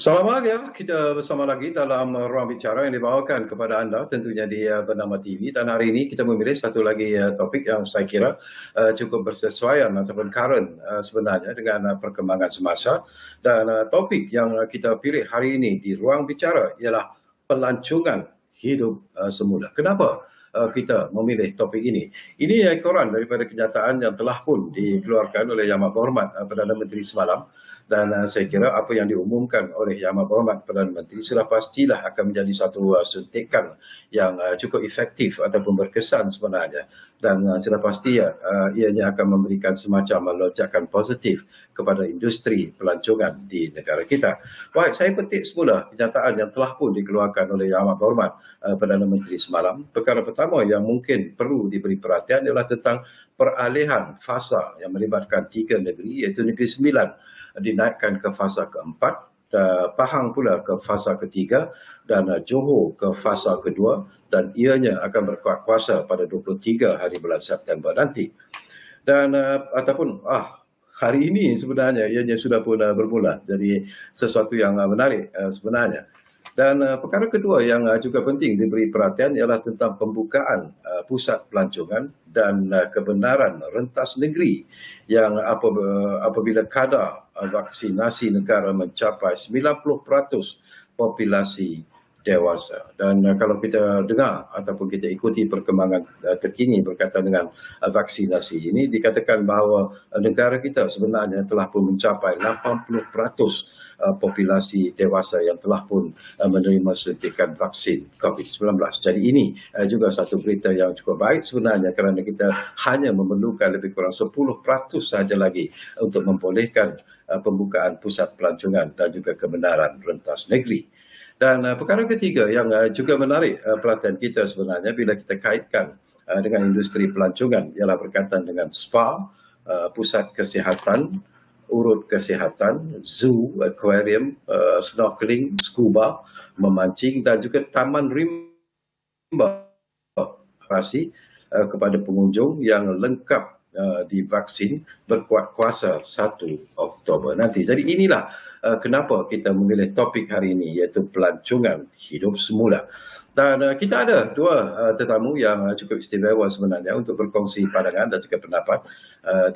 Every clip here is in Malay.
Selamat malam ya, kita bersama lagi dalam ruang bicara yang dibawakan kepada anda tentunya di Bernama TV, dan hari ini kita memilih satu lagi topik yang saya kira cukup bersesuaian ataupun current sebenarnya dengan perkembangan semasa, dan topik yang kita pilih hari ini di ruang bicara ialah pelancongan hidup semula. Kenapa kita memilih topik ini? Ini ekoran daripada kenyataan yang telah pun dikeluarkan oleh Yang Amat Berhormat Perdana Menteri semalam. Dan saya kira apa yang diumumkan oleh Yang Amat Berhormat Perdana Menteri sudah pastilah akan menjadi satu suntikan yang cukup efektif ataupun berkesan sebenarnya. Dan sudah pasti ianya akan memberikan semacam lonjakan positif kepada industri pelancongan di negara kita. Baik, saya petik semula kenyataan yang telah pun dikeluarkan oleh Yang Amat Berhormat Perdana Menteri semalam. Perkara pertama yang mungkin perlu diberi perhatian adalah tentang peralihan fasa yang melibatkan 3 negeri, iaitu Negeri Sembilan dinaikkan ke fasa keempat, Pahang pula ke fasa ketiga, dan Johor ke fasa kedua, dan ianya akan berkuat kuasa pada 23 hari bulan September nanti. Dan ataupun hari ini sebenarnya ianya sudah pun bermula, jadi sesuatu yang menarik sebenarnya. Dan perkara kedua yang juga penting diberi perhatian ialah tentang pembukaan pusat pelancongan dan kebenaran rentas negeri yang apabila kadar vaksinasi negara mencapai 90% populasi dewasa. Dan kalau kita dengar ataupun kita ikuti perkembangan terkini berkaitan dengan vaksinasi ini, dikatakan bahawa negara kita sebenarnya telah pun mencapai 80% populasi dewasa yang telah pun menerima suntikan vaksin COVID-19. Jadi ini juga satu berita yang cukup baik sebenarnya, kerana kita hanya memerlukan lebih kurang 10% sahaja lagi untuk membolehkan pembukaan pusat pelancongan dan juga kebenaran rentas negeri. Dan perkara ketiga yang juga menarik perhatian kita sebenarnya bila kita kaitkan dengan industri pelancongan ialah berkaitan dengan spa, pusat kesihatan, urut kesihatan, zoo, aquarium, snorkeling, scuba, memancing, dan juga taman rimba kepada pengunjung yang lengkap divaksin berkuat kuasa 1 Oktober nanti. Jadi inilah kenapa kita memilih topik hari ini, iaitu pelancongan hidup semula. Dan kita ada dua tetamu yang cukup istimewa sebenarnya untuk berkongsi pandangan dan juga pendapat,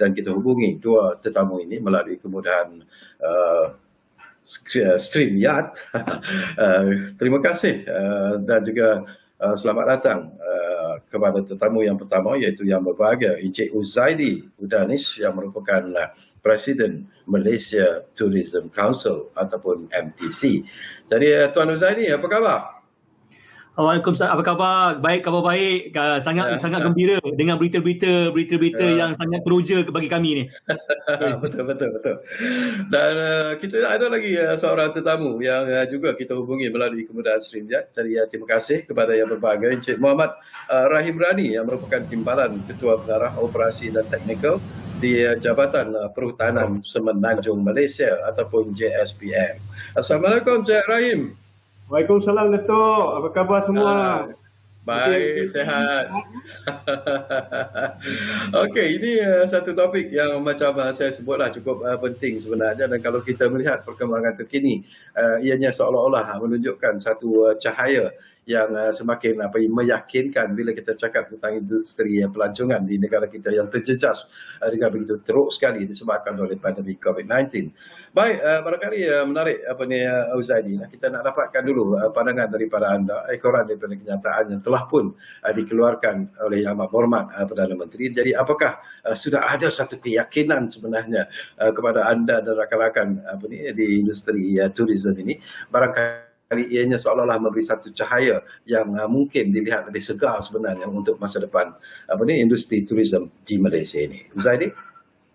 dan kita hubungi dua tetamu ini melalui kemudahan StreamYard. Terima kasih dan juga selamat datang kepada tetamu yang pertama, iaitu yang berbahagia Encik Huzaidi Udanis yang merupakan Presiden Malaysia Tourism Council ataupun MTC. Jadi Tuan Huzaidi, apa khabar? Waalaikumsalam. Apa khabar? Baik, khabar baik. Sangat gembira dengan berita-berita yang sangat teruja bagi kami ni. Betul. Dan kita ada lagi seorang tetamu yang juga kita hubungi melalui kemudahan StreamYard. Jadi terima kasih kepada yang berbahagia Encik Muhammad Rahim Rani yang merupakan Timbalan Ketua Pengarah Operasi dan Teknikal di Jabatan Perhutanan Semenanjung Malaysia ataupun JSPM. Assalamualaikum Encik Rahim. Waalaikumsalam Datuk. Apa khabar semua? Baik, sihat. Okey, ini satu topik yang macam saya sebutlah cukup penting sebenarnya, dan kalau kita melihat perkembangan terkini, ianya seolah-olah menunjukkan satu cahaya yang semakin meyakinkan bila kita cakap tentang industri pelancongan di negara kita yang terjejas dengan begitu teruk sekali disebabkan oleh pandemik COVID-19. Baik, barangkali menarik Huzaidi, kita nak dapatkan dulu pandangan daripada anda, ekoran daripada kenyataan yang telah pun dikeluarkan oleh Yang Amat Berhormat Perdana Menteri. Jadi apakah sudah ada satu keyakinan sebenarnya kepada anda dan rakan-rakan di industri tourism ini, barangkali ianya seolah-olah memberi satu cahaya yang mungkin dilihat lebih segar sebenarnya untuk masa depan industri tourism di Malaysia ini. Huzaidi?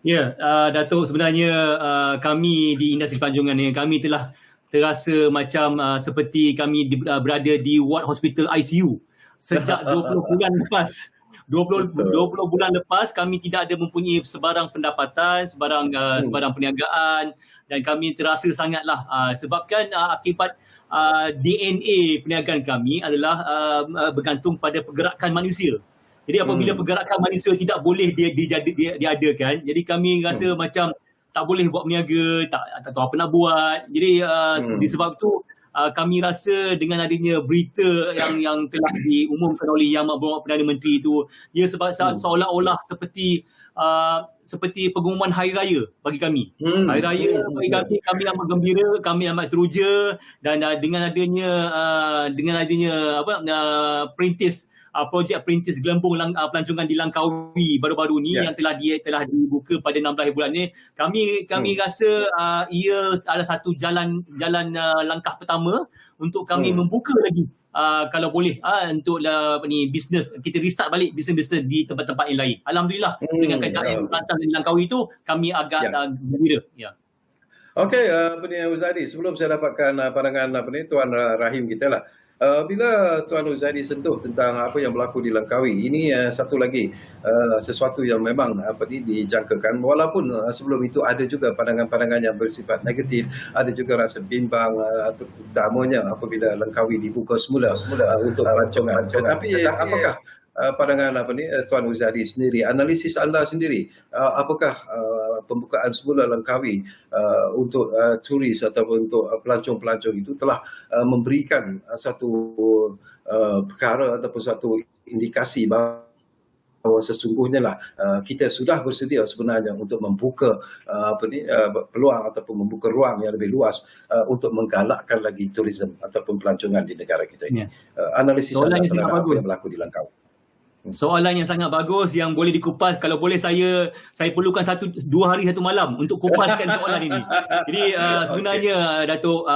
Ya, Datuk, sebenarnya kami di industri pelancongan ni, kami telah terasa macam seperti kami berada di ward hospital ICU sejak 20 bulan lepas. 20 bulan lepas kami tidak ada mempunyai sebarang pendapatan, sebarang perniagaan, dan kami terasa sangatlah sebabkan akibat DNA perniagaan kami adalah bergantung pada pergerakan manusia. Jadi apabila pergerakan manusia tidak boleh diadakan, jadi kami rasa macam tak boleh buat berniaga, tak tahu apa nak buat. Jadi disebab tu kami rasa dengan adanya berita yang telah diumumkan oleh Yang Berhormat Perdana Menteri itu, ia seolah-olah seperti pengumuman hari raya bagi kami. Hari raya bagi kami amat gembira, kami amat teruja, dan dengan adanya projek perintis gelembung pelancongan di Langkawi baru-baru ni yang telah dibuka pada 16 bulan ni, kami rasa ia adalah satu jalan langkah pertama untuk kami membuka lagi kalau boleh untuk bisnes, kita restart balik bisnes di tempat-tempat yang lain. Alhamdulillah dengan keadaan perancang di Langkawi itu kami agak gembira. Okey, Uzadi, sebelum saya dapatkan pandangan Tuan Rahim kita lah. Bila Tuan Uzadi sentuh tentang apa yang berlaku di Langkawi, ini satu lagi sesuatu yang memang dijangkakan, walaupun sebelum itu ada juga pandangan-pandangan yang bersifat negatif, ada juga rasa bimbang terutamanya apabila Langkawi dibuka semula untuk pelancongan. Tetapi apakah pandangan Tuan Uzadi sendiri, analisis anda sendiri, apakah pembukaan semula Langkawi untuk turis ataupun untuk pelancong-pelancong itu telah memberikan satu perkara ataupun satu indikasi bahawa sesungguhnya lah kita sudah bersedia sebenarnya untuk membuka peluang ataupun membuka ruang yang lebih luas untuk menggalakkan lagi turisme ataupun pelancongan di negara kita ini. Analisis anda terhadap apa yang berlaku di Langkawi. Soalan yang sangat bagus yang boleh dikupas. Kalau boleh saya perlukan 2 hari 1 malam untuk kupaskan soalan ini. Jadi sebenarnya Datuk,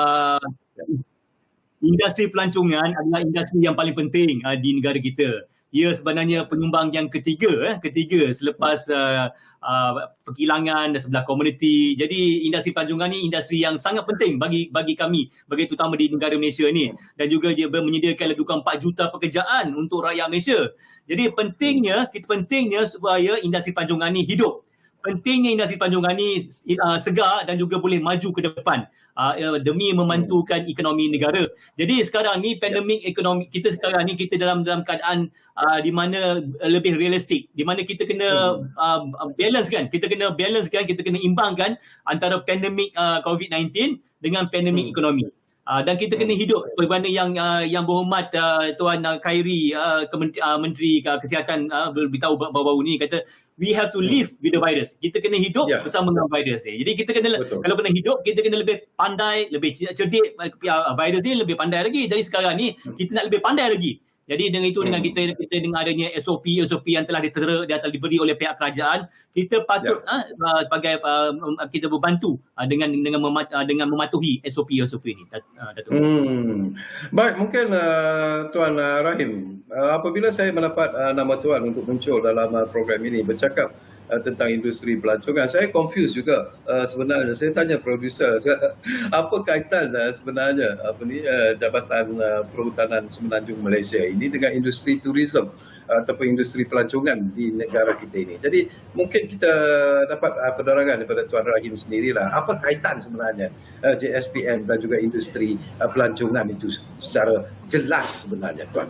industri pelancongan adalah industri yang paling penting di negara kita. Ia sebenarnya penyumbang yang ketiga selepas perkilangan dan sebelah komuniti. Jadi industri pelancongan ni industri yang sangat penting bagi kami, bagi terutama di negara Malaysia ni, dan juga dia menyediakan lebih kurang 4 juta pekerjaan untuk rakyat Malaysia. Jadi pentingnya supaya industri pelancongan ni hidup. Pentingnya industri pelancongan ni segar dan juga boleh maju ke depan demi memantukan ekonomi negara. Jadi sekarang ni pandemik ekonomi kita sekarang ni, kita dalam keadaan di mana lebih realistik, di mana kita kena balance kan, kita kena imbangkan antara pandemik COVID-19 dengan pandemik ekonomi. Dan kita kena hidup berbanding yang berhormat Tuan Khairi, Menteri Kesihatan beritahu baru-baru ni, kata we have to live with the virus. Kita kena hidup bersama dengan virus ni. Jadi kita kena kalau kena hidup, kita kena lebih pandai, lebih cerdik. Virus ni lebih pandai lagi. Jadi sekarang ni kita nak lebih pandai lagi. Jadi dengan itu, dengan kita dengan adanya SOP yang telah diberi oleh pihak kerajaan, kita patut sebagai kita berbantu dengan mematuhi SOP ini. Datuk. Baik, mungkin Tuan Rahim, apabila saya mendapat nama Tuan untuk muncul dalam program ini bercakap tentang industri pelancongan, saya confused juga sebenarnya. Saya tanya produser, apa kaitan sebenarnya Jabatan Perhutanan Semenanjung Malaysia ini dengan industri turisme ataupun industri pelancongan di negara kita ini. Jadi mungkin kita dapat penerangan daripada Tuan Rahim sendirilah, apa kaitan sebenarnya JSPM dan juga industri pelancongan itu secara jelas sebenarnya, Tuan.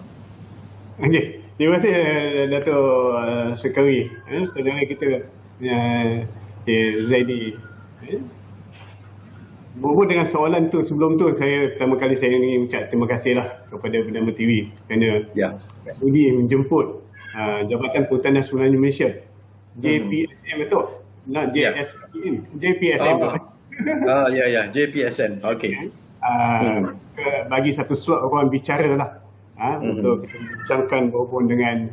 Okey, terima kasih Datuk Sekari, saudara kita Zaidi. Berhubung dengan soalan tu, sebelum tu pertama kali saya ingin ucap terima kasihlah kepada Bernama TV kerana sudi menjemput Jabatan Perhutanan Semenanjung Malaysia, JPSM betul? Not JSPM, JPSM. JPSM. Okey. Bagi satu slot orang bicara lah. Untuk kita bincangkan berhubung dengan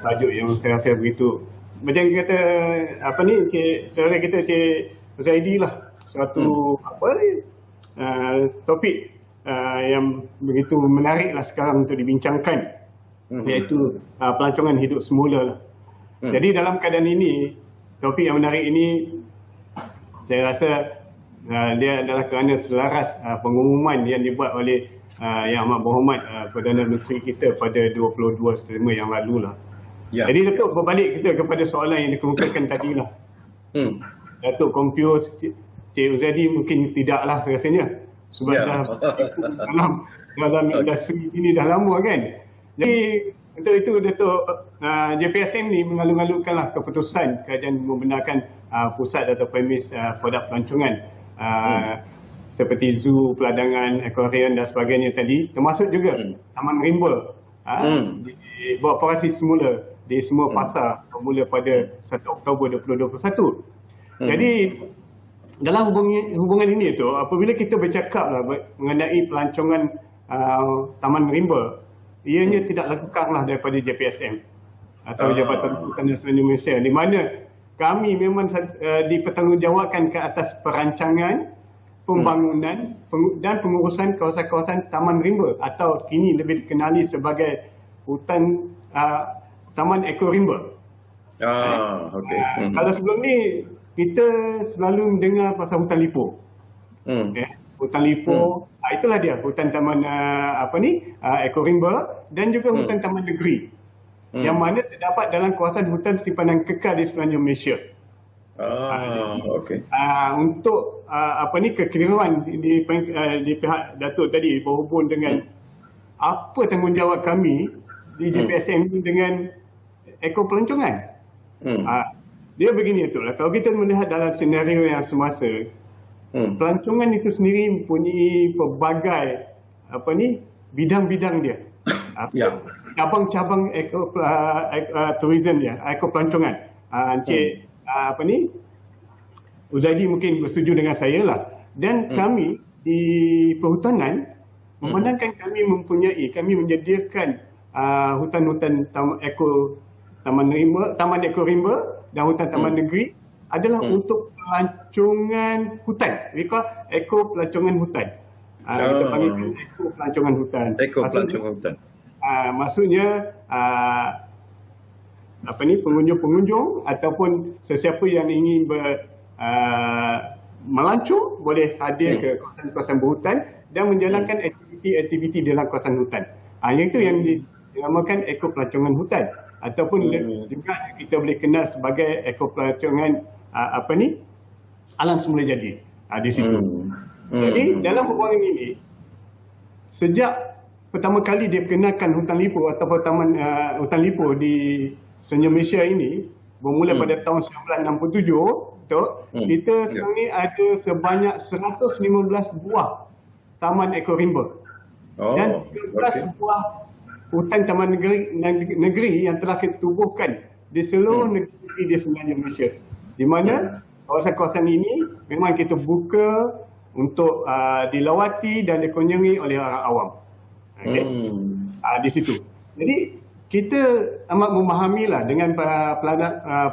tajuk yang saya rasa begitu, macam kata saudara kita Cik Zaidi lah, satu topik yang begitu menarik lah sekarang untuk dibincangkan, iaitu pelancongan hidup semula lah. Jadi dalam keadaan ini, topik yang menarik ini saya rasa dia adalah kerana selaras pengumuman yang dibuat oleh Yang Amat Berhormat Perdana Menteri kita pada 22 September yang lalu lah. Jadi Datuk, berbalik kita kepada soalan yang dikemukakan tadi lah. Datuk confuse, Cik Uzadi mungkin tidaklah rasanya, sebab dalam industri ini dah lama kan. Jadi untuk itu Datuk, JPSM ni mengalu-alukanlah keputusan kerajaan membenarkan pusat atau premis produk pelancongan seperti zoo, peladangan, akuarium dan sebagainya tadi, termasuk juga Taman Rimba di beroperasi semula di semua pasar bermula pada 1 Oktober 2021. Jadi dalam hubungan ini tu, apabila kita bercakap mengenai pelancongan Taman Rimba, ianya tidak lekanglah daripada JPSM atau Jabatan Hutan Nasional Indonesia, di mana kami memang dipertanggungjawabkan ke atas perancangan, pembangunan dan pengurusan kawasan-kawasan Taman Rimba atau kini lebih dikenali sebagai hutan Taman Eko Rimba. Kalau sebelum ni kita selalu mendengar pasal hutan lipo. Hutan lipo, itulah dia hutan taman Eko Rimba dan juga hutan taman negeri. Yang mana terdapat dalam kawasan hutan simpanan kekal di semenanjung Malaysia. Untuk kekeliruan di pihak Datuk tadi berhubung dengan apa tanggungjawab kami di JPSM dengan Eko Pelancongan. Dia begini tu lah. Kalau kita melihat dalam senario yang semasa, pelancongan itu sendiri mempunyai pelbagai bidang-bidang dia. Cabang-cabang tourism dia, Eko Pelancongan. Encik Uzaidi mungkin bersetuju dengan saya lah. Dan kami di perhutanan memandangkan kami menyediakan hutan-hutan Taman Eko Rimba dan hutan taman negeri adalah untuk pelancongan hutan. Mereka Eko Pelancongan Hutan. Kita panggil Eko Pelancongan Hutan. Maksudnya pengunjung-pengunjung ataupun sesiapa yang ingin melancong boleh hadir ke kawasan-kawasan berhutan dan menjalankan aktiviti-aktiviti dalam kawasan hutan. Yang itu yang dinamakan Eko Pelancongan Hutan ataupun juga kita boleh kenal sebagai Eko Pelancongan alam semula jadi di situ. Jadi dalam hubungan ini, sejak pertama kali dia perkenalkan hutan lipo ataupun hutan lipo di semenanjung Malaysia ini bermula pada tahun 1967, kita sekarang ni ada sebanyak 115 buah Taman Eko Rimba dan 13 buah hutan taman negeri yang telah kita tubuhkan di seluruh negeri di semenanjung Malaysia, di mana kawasan-kawasan ini memang kita buka untuk dilawati dan dikunjungi oleh orang awam. Di situ. Jadi kita amat memahamilah dengan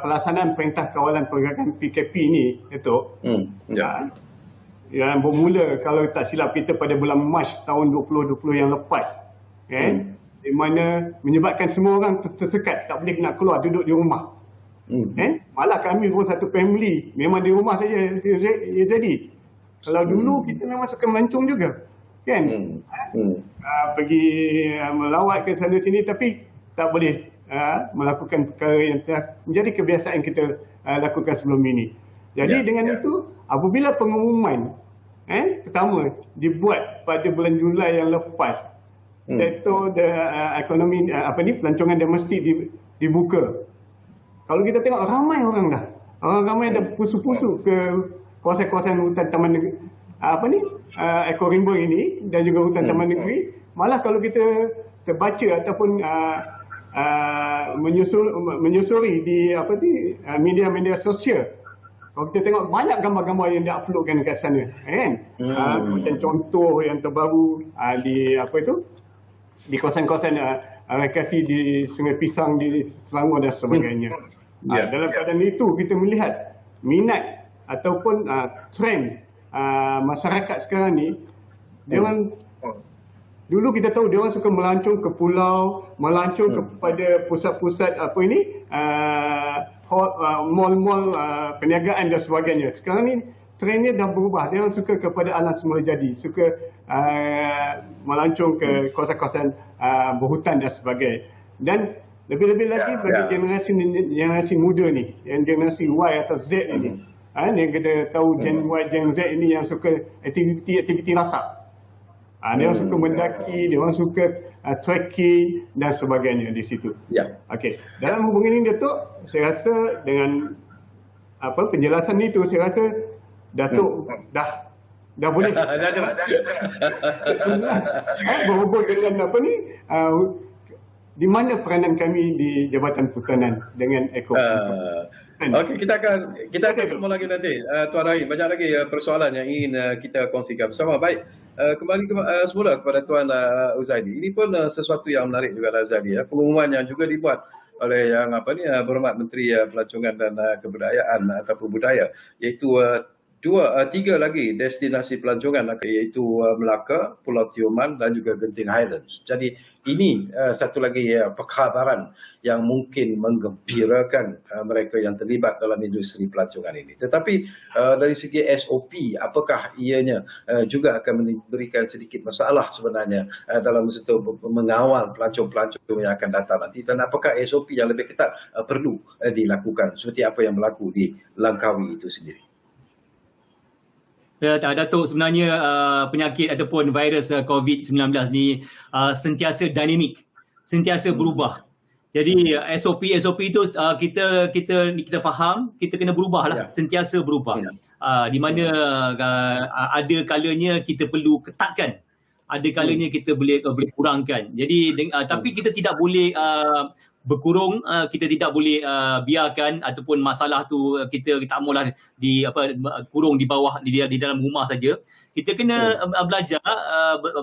pelaksanaan Perintah Kawalan Pergerakan PKP ini, Datuk. Yang bermula kalau tak silap kita pada bulan Mac tahun 2020 yang lepas. Di mana menyebabkan semua orang tersekat, tak boleh nak keluar, duduk di rumah. Malah kami pun satu family memang di rumah saja jadi. Kalau dulu kita memang suka melancong juga, kan? Pergi melawat ke sana sini, tapi tak boleh melakukan perkara yang telah menjadi kebiasaan kita lakukan sebelum ini. Jadi dengan itu, apabila pengumuman pertama dibuat pada bulan Julai yang lepas, sektor ekonomi pelancongan domestik dibuka. Kalau kita tengok ramai orang dah. Orang ramai dah pusu-pusu ke kawasan-kawasan hutan taman negeri Eko Rimba ini dan juga hutan taman negeri. Malah kalau kita terbaca ataupun menyusuri di media-media sosial, kalau kita tengok banyak gambar-gambar yang di-uploadkan kat sana, kan? Macam contoh yang terbaru di kawasan-kawasan rekreasi di Sungai Pisang di Selangor dan sebagainya. Dalam keadaan itu kita melihat minat ataupun trend masyarakat sekarang ni, dia orang dulu kita tahu dia orang suka melancong ke pulau, melancong kepada pusat-pusat mall-mall perniagaan dan sebagainya. Sekarang ni trendnya dah berubah. Dia orang suka kepada alam semula jadi, suka melancong ke kawasan-kawasan berhutan dan sebagainya. Dan lebih-lebih lagi bagi generasi muda ni, yang generasi Y atau Z ini, yang kita tahu Gen Y, Gen Z ini yang suka aktiviti rasa. Dia orang suka mendaki, dia orang suka trekking dan sebagainya di situ. Okey. Dalam hubungan ini, Datuk, saya rasa dengan penjelasan itu saya rasa Datuk dah boleh jelas berhubung dengan di mana peranan kami di Jabatan Perhutanan dengan Eko. Okey, kita akan ketemu lagi nanti. Tuan Rahim, banyak lagi persoalan yang ingin kita kongsikan bersama. Baik, kembali semula kepada Tuan Huzaidi. Ini pun sesuatu yang menarik juga Huzaidi. Pengumuman yang juga dibuat oleh yang Berhormat Menteri Pelancongan dan Kebudayaan ataupun Budaya, iaitu tiga lagi destinasi pelancongan, iaitu Melaka, Pulau Tioman dan juga Genting Highlands. Jadi ini satu lagi perkhabaran yang mungkin menggembirakan mereka yang terlibat dalam industri pelancongan ini. Tetapi dari segi SOP, apakah ianya juga akan memberikan sedikit masalah sebenarnya dalam satu mengawal pelancong-pelancong yang akan datang nanti, dan apakah SOP yang lebih ketat perlu dilakukan seperti apa yang berlaku di Langkawi itu sendiri? Ya, Datuk, sebenarnya penyakit ataupun virus COVID-19 ni sentiasa dinamik, sentiasa berubah. Jadi SOP itu kita faham, kita kena berubah lah, sentiasa berubah. Di mana ada kalanya kita perlu ketatkan, ada kalanya kita boleh kurangkan. Jadi tapi kita tidak boleh berkurung, kita tidak boleh biarkan ataupun masalah tu kita maulah kurung di bawah di dalam rumah saja. Kita kena belajar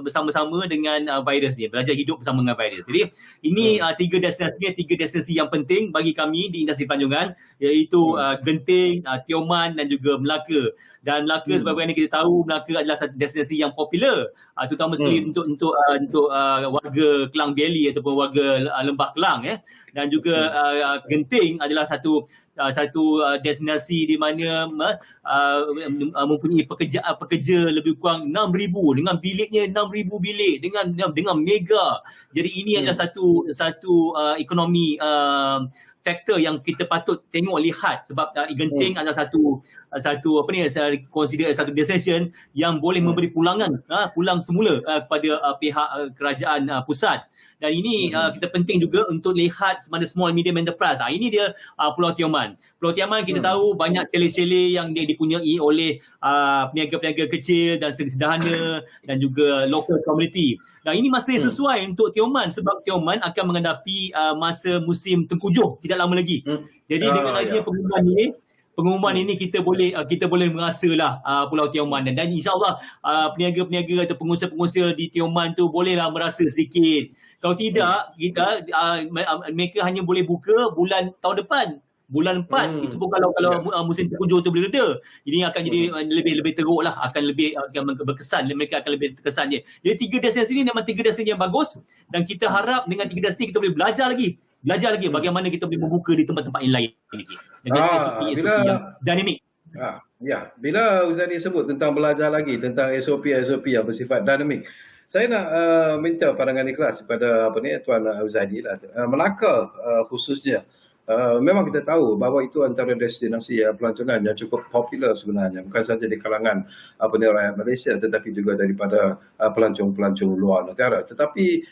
bersama-sama dengan virus ni, belajar hidup bersama dengan virus. Jadi ini tiga destinasi yang penting bagi kami di industri pelancongan, iaitu Genting, Tioman dan juga Melaka. Dan Melaka sebagaimana kita tahu, Melaka adalah satu destinasi yang popular, terutama sekali untuk warga Klang Valley ataupun warga Lembah Kelang, dan juga Genting adalah satu destinasi di mana mempunyai pekerja lebih kurang 6,000 dengan biliknya 6,000 bilik dengan mega. Jadi ini adalah satu ekonomi faktor yang kita patut lihat, sebab Genting adalah satu consider satu destination yang boleh memberi pulang semula kepada pihak kerajaan pusat. Dan ini kita penting juga untuk lihat mana small medium enterprise. Ini dia Pulau Tioman. Pulau Tioman kita tahu banyak chalet-chalet yang dipunyai oleh peniaga-peniaga kecil dan sederhana dan juga local community. Dan ini masa yang sesuai untuk Tioman, sebab Tioman akan menghadapi masa musim tengkujuh tidak lama lagi. Jadi dengan adanya pengumuman ini kita boleh merasalah Pulau Tioman, dan insya-Allah peniaga-peniaga atau pengusaha-pengusaha di Tioman tu bolehlah merasa sedikit. Kalau tidak, mereka hanya boleh buka bulan tahun depan, bulan 4. Itu pun kalau musim tengkujuh tu boleh reda. Ini akan jadi lebih teruk lah, akan berkesan, mereka akan lebih terkesan je. Jadi tiga destinasi ini memang tiga destinasi yang bagus, dan kita harap dengan tiga destinasi kita boleh belajar lagi bagaimana kita boleh membuka di tempat-tempat yang lain lagi. Dengan SOP yang dinamik. Bila Huzaidi sebut tentang belajar lagi tentang SOP yang bersifat dinamik, saya nak minta pandangan ikhlas kepada Tuan Huzaidi lah. Melaka khususnya, memang kita tahu bahawa itu antara destinasi pelancongan yang cukup popular sebenarnya, bukan saja di kalangan rakyat Malaysia tetapi juga daripada pelancong-pelancong luar negara. Tetapi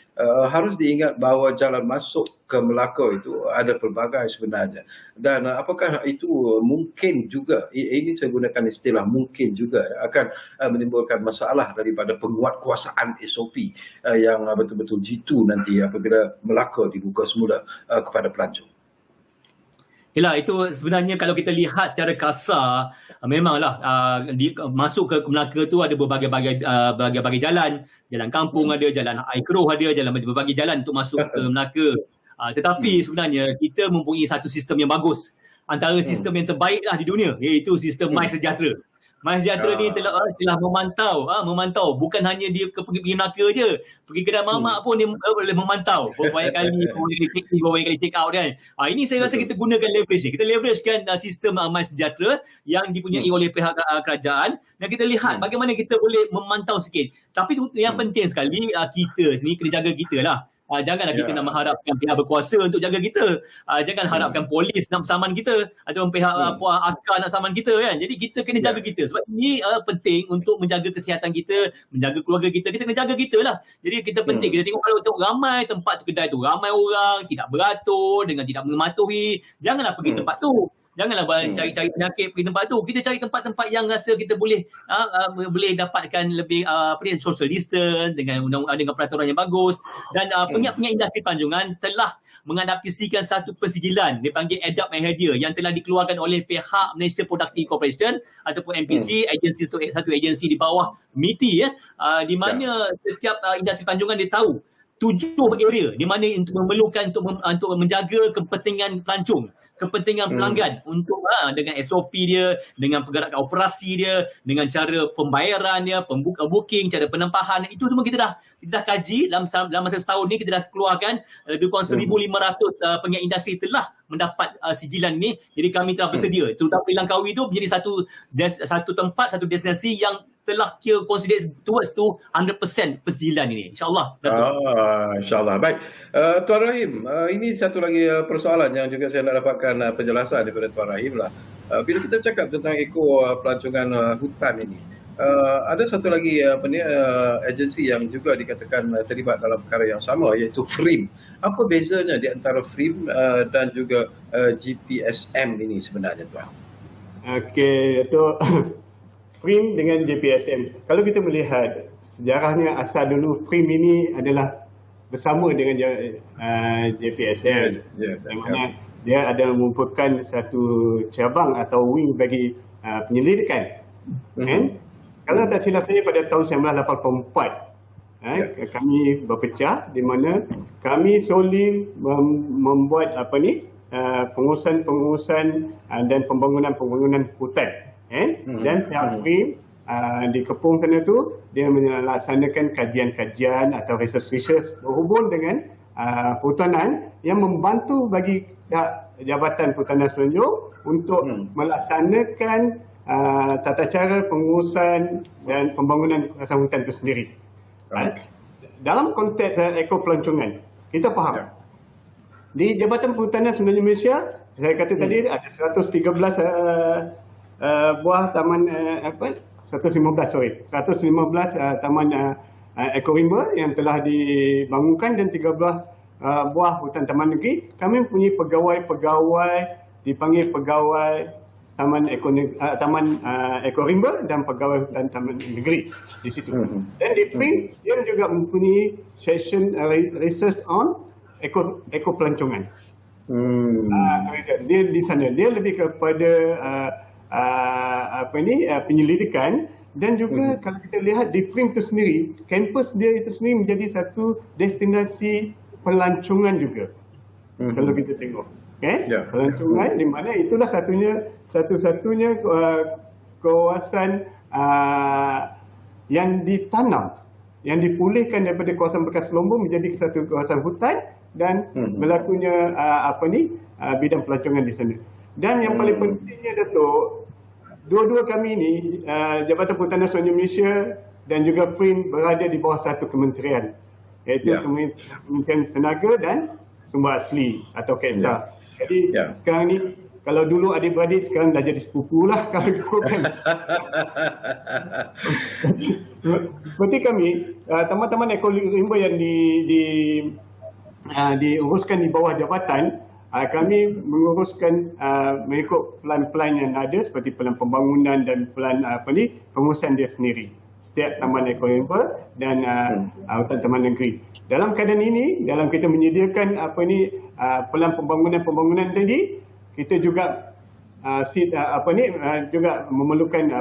harus diingat bahawa jalan masuk ke Melaka itu ada pelbagai sebenarnya. Dan apakah itu mungkin juga, ini saya gunakan istilah mungkin juga, akan menimbulkan masalah daripada penguatkuasaan SOP yang betul-betul jitu nanti apabila Melaka dibuka semula kepada pelancong. Yalah, itu sebenarnya kalau kita lihat secara kasar, memanglah masuk ke Melaka tu ada berbagai jalan kampung ada, jalan air keruh ada, berbagai jalan untuk masuk ke Melaka. Tetapi sebenarnya kita mempunyai satu sistem yang bagus, antara sistem yang terbaiklah di dunia, iaitu sistem MySejahtera. MySejahtera ni telah memantau bukan hanya dia pergi Melaka je, pergi kedai mamak pun dia boleh memantau berapa kali check out kan. Ini saya rasa kita gunakan leverage ni. Kita leveragekan sistem MySejahtera yang dipunyai oleh pihak kerajaan, dan kita lihat bagaimana kita boleh memantau sikit. Tapi yang penting sekali kita ni kena jaga kita lah. Janganlah kita nak mengharapkan pihak berkuasa untuk jaga kita. Jangan harapkan polis nak saman kita atau pihak askar nak saman kita kan. Jadi kita kena jaga kita. Sebab ini penting untuk menjaga kesihatan kita, menjaga keluarga kita. Kita kena jaga kita lah. Jadi kita penting. Kita tengok kalau untuk ramai tempat kedai tu, ramai orang, tidak beratur dengan tidak mematuhi, janganlah pergi tempat tu. Janganlah cari-cari penyakit pergi tempat tu. Kita cari tempat-tempat yang rasa kita boleh boleh dapatkan lebih social distance dengan dengan peraturan yang bagus. Dan penyiap-penyiap industri pelancongan telah mengadaptasikan satu persigilan dipanggil Adapt My Idea yang telah dikeluarkan oleh pihak Malaysia Productive Corporation ataupun MPC, satu agensi di bawah MITI di mana setiap industri pelancongan dia tahu 7 area di mana memerlukan untuk menjaga kepentingan pelancong, kepentingan pelanggan untuk dengan SOP dia, dengan pergerakan operasi dia, dengan cara pembayaran dia, booking, cara penempahan, itu semua kita dah kaji dalam masa setahun ni. Kita dah keluarkan lebih kurang 1,500 pengiat industri telah mendapat sigilan ni. Jadi kami telah bersedia, terutama Langkawi tu menjadi satu tempat, satu destinasi yang telah kira consider towards to 100% persigilan ini, insyaAllah. InsyaAllah. Baik, Tuan Rahim, ini satu lagi persoalan yang juga saya nak dapatkan penjelasan daripada Tuan Rahim lah. Bila kita cakap tentang pelancongan hutan ini, ada satu lagi agensi yang juga dikatakan terlibat dalam perkara yang sama, iaitu FRIM. Apa bezanya di antara FRIM dan juga GPSM ini sebenarnya, Tuan? Okey, itu FRIM dengan JPSM. Kalau kita melihat sejarahnya, asal dulu FRIM ini adalah bersama dengan JPSM. Yang mana dia ada merupakan satu cabang atau wing bagi penyelidikan. Kalau tak silap saya, pada tahun 1984 kami berpecah, di mana kami solely membuat pengurusan dan pembangunan hutan. Dan pihak FRIM di Kepung sana tu, dia melaksanakan kajian-kajian atau research berhubung dengan perhutanan yang membantu bagi Jabatan Perhutanan Semenanjung untuk melaksanakan tata cara pengurusan dan pembangunan kawasan hutan itu sendiri. Dalam konteks ekopelancongan, kita faham di Jabatan Perhutanan Semenanjung Malaysia, saya kata tadi ada 113 buah taman 115 taman ekorimba yang telah dibangunkan dan 13 buah hutan taman negeri. Kami mempunyai pegawai dipanggil pegawai taman ekorimba dan pegawai hutan taman negeri di situ. Dan di FRIM dia juga mempunyai session research on ekopelancongan. Dia di sana dia lebih kepada penyelidikan, dan juga kalau kita lihat di FRIM itu sendiri, kampus dia itu sendiri menjadi satu destinasi pelancongan juga. Kalau kita tengok, pelancongan di mana itulah satu-satunya kawasan yang ditanam, yang dipulihkan daripada kawasan bekas Lombok menjadi satu kawasan hutan, dan berlakunya bidang pelancongan di sana. Dan yang paling pentingnya, Datuk, dua-dua kami ini, Jabatan Perhutanan Semenanjung Malaysia dan juga FRIM, berada di bawah satu kementerian, iaitu Kementerian Tenaga dan Sumber Asli atau KESA. Jadi sekarang ni, kalau dulu adik-beradik, sekarang dah jadi sepupu lah kalau kan. Seperti kami, teman-teman ekorimba yang diuruskan di bawah jabatan, kami menguruskan mengikut plan-plan yang ada, seperti plan pembangunan dan plan pengurusan dia sendiri. Setiap taman ekorimba dan hutan taman negeri. Dalam keadaan ini, dalam kita menyediakan plan pembangunan tadi, kita juga juga memerlukan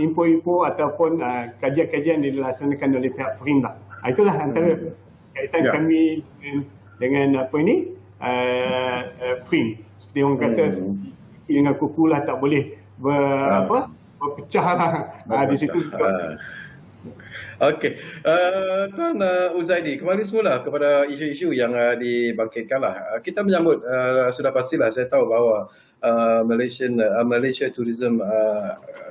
info-info ataupun kajian-kajian yang dilaksanakan oleh pihak FRIM lah. Itulah antara kaitan kami dengan FRIM. Seperti orang kata, dengan kuku lah, tak boleh berpecah lah di situ. Okey, Tuan Uzaidi, kembali semula kepada isu-isu yang dibangkitkanlah. Kita menyambut, sudah pastilah saya tahu bahawa Malaysia Tourism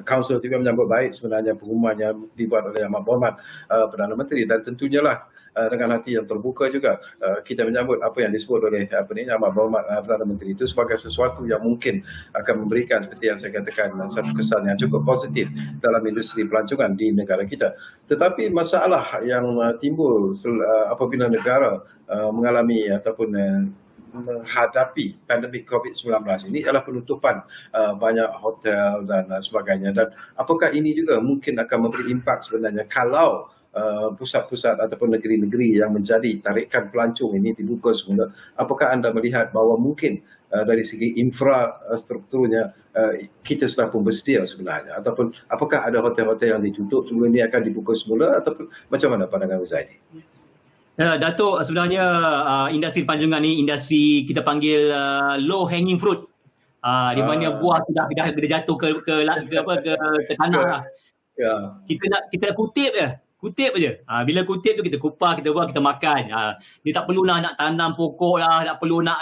Council juga menyambut baik sebenarnya pengumuman yang dibuat oleh Amat Berhormat Perdana Menteri, dan tentunya lah dengan hati yang terbuka juga kita menyambut apa yang disebut oleh Amat Berhormat Perdana Menteri itu sebagai sesuatu yang mungkin akan memberikan, seperti yang saya katakan, satu kesan yang cukup positif dalam industri pelancongan di negara kita. Tetapi masalah yang timbul apabila negara mengalami ataupun menghadapi pandemik COVID-19 ini adalah penutupan banyak hotel dan sebagainya. Dan apakah ini juga mungkin akan memberi impak sebenarnya kalau pusat-pusat ataupun negeri-negeri yang menjadi tarikan pelancong ini dibuka semula? Apakah anda melihat bahawa mungkin dari segi infrastrukturnya kita sudah pun bersedia sebenarnya, ataupun apakah ada hotel-hotel yang ditutup sebelum ini akan dibuka semula, ataupun macam mana pandangan Huzaidi? Datuk, sebenarnya industri panjungan ni industri kita panggil low hanging fruit. Di mana buah sudah jatuh ke tanah lah. Ya. Kita kutip aje. Bila kutip tu kita kupas, kita buat, kita makan. Dia tak perlu nak tanam pokok lah, tak perlu nak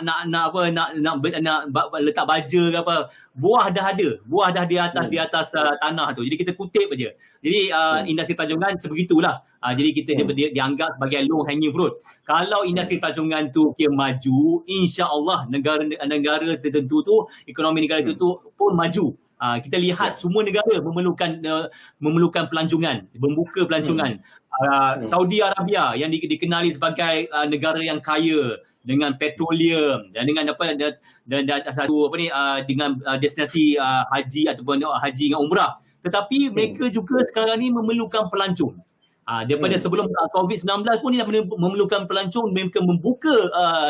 letak baja ke apa. Buah dah ada. Buah dah di atas tanah tu. Jadi kita kutip aje. Jadi industri pelancongan sebegitulah. Jadi kita dianggap sebagai low hanging fruit. Kalau industri pelancongan tu kira maju, insya-Allah negara tertentu tu, ekonomi negara tu pun maju. Kita lihat semua negara memerlukan pelancongan, membuka pelancongan. Saudi Arabia yang dikenali sebagai negara yang kaya dengan petroleum dan dengan dengan destinasi haji ataupun haji dengan umrah. Tetapi mereka juga sekarang ni memerlukan pelancong. Daripada sebelum COVID-19 pun dia memerlukan pelancong, mereka membuka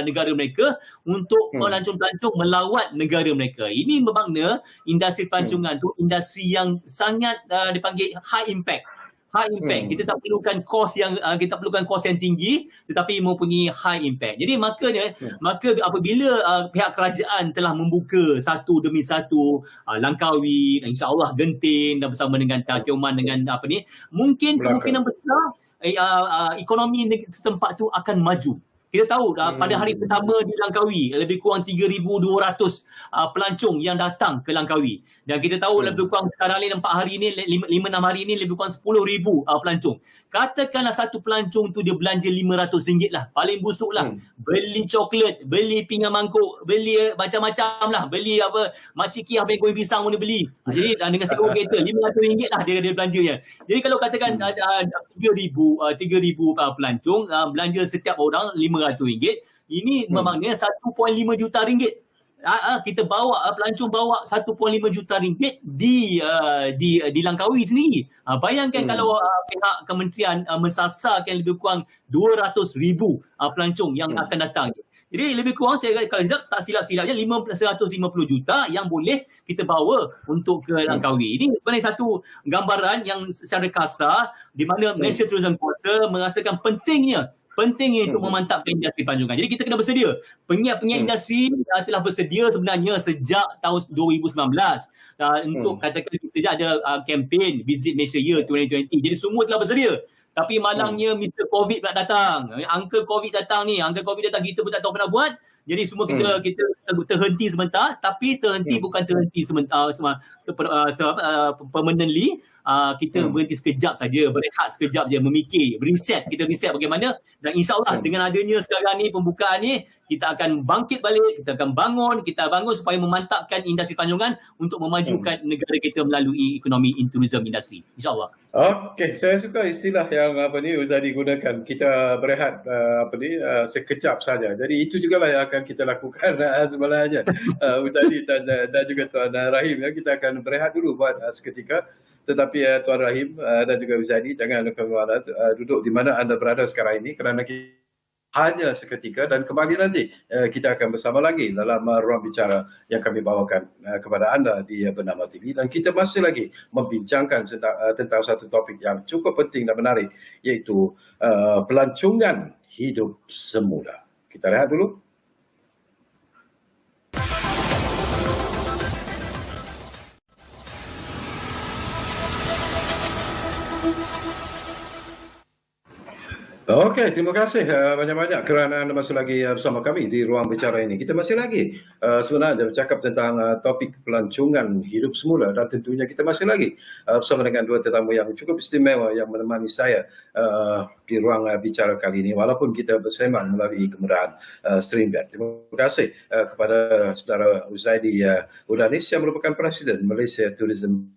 negara mereka untuk pelancong-pelancong melawat negara mereka. Ini bermakna industri pelancongan tu industri yang sangat dipanggil high impact. High impact. Kita tak perlukan kos yang tinggi, tetapi mempunyai high impact. Jadi maka apabila pihak kerajaan telah membuka satu demi satu, Langkawi, insya-Allah Genting dan bersama dengan Tioman dengan mungkin kemungkinan besar ekonomi setempat tu akan maju. Kita tahu pada hari pertama di Langkawi lebih kurang 3,200 pelancong yang datang ke Langkawi. Dan kita tahu lebih kurang sekarang ni 4 hari ni, 5-6 hari ni lebih kurang 10,000 pelancong. Katakanlah satu pelancong tu dia belanja RM500 lah. Paling busuk lah. Beli coklat, beli pinggan mangkuk, beli macam-macam lah. Beli makcik Kia habis goreng pisang pun dia beli. Jadi dengan sewa kereta RM500 lah dia belanjanya. Jadi kalau katakan 3,000 pelancong belanja setiap orang RM500, ini bermakna 1.5 juta ringgit. Kita pelancong bawa 1.5 juta ringgit di Langkawi sendiri. Bayangkan kalau pihak kementerian mensasarkan lebih kurang 200,000 pelancong yang akan datang. Jadi lebih kurang kalau tak silap-silapnya 150 juta yang boleh kita bawa untuk ke Langkawi. Ini sebenarnya satu gambaran yang secara kasar di mana Malaysia Tourism Council merasakan pentingnya untuk memantapkan industri pelancongan. Jadi kita kena bersedia. Penyiap-penyiap industri telah bersedia sebenarnya sejak tahun 2019 untuk katakan kita ada kempen Visit Malaysia Year 2020. Jadi semua telah bersedia. Tapi malangnya Mr. COVID pula datang. Uncle COVID datang, kita pun tak tahu apa nak buat. Jadi semua kita terhenti sebentar, tapi bukan terhenti sementara permanently. Kita berhenti sekejap saja, berehat sekejap je, memikir, kita reset bagaimana, dan insya-Allah dengan adanya sekarang ni pembukaan ni, kita akan bangkit balik, kita akan bangun supaya memantapkan industri pelancongan untuk memajukan negara kita melalui ekonomi tourism industri, insya-Allah. Okey, saya suka istilah yang Huzaidi gunakan. Kita berehat sekejap saja. Jadi itu jugalah yang akan kita lakukan sebenarnya. Huzaidi dan juga Tuan Rahim, kita akan berehat dulu buat seketika. Tetapi Tuan Rahim dan juga Huzaidi, jangan duduk di mana anda berada sekarang ini, kerana kita hanya seketika dan kembali nanti kita akan bersama lagi dalam ruang bicara yang kami bawakan kepada anda di Bernama TV, dan kita masih lagi membincangkan tentang satu topik yang cukup penting dan menarik, iaitu pelancongan hidup semula. Kita rehat dulu. Okey, terima kasih banyak-banyak kerana anda masih lagi bersama kami di ruang bicara ini. Kita masih lagi sebenarnya bercakap tentang topik pelancongan hidup semula, dan tentunya kita masih lagi bersama dengan dua tetamu yang cukup istimewa yang menemani saya di ruang bicara kali ini, walaupun kita bersemang melalui kemudahan Streamyard. Terima kasih kepada saudara Huzaidi Udanis yang merupakan Presiden Malaysia Tourism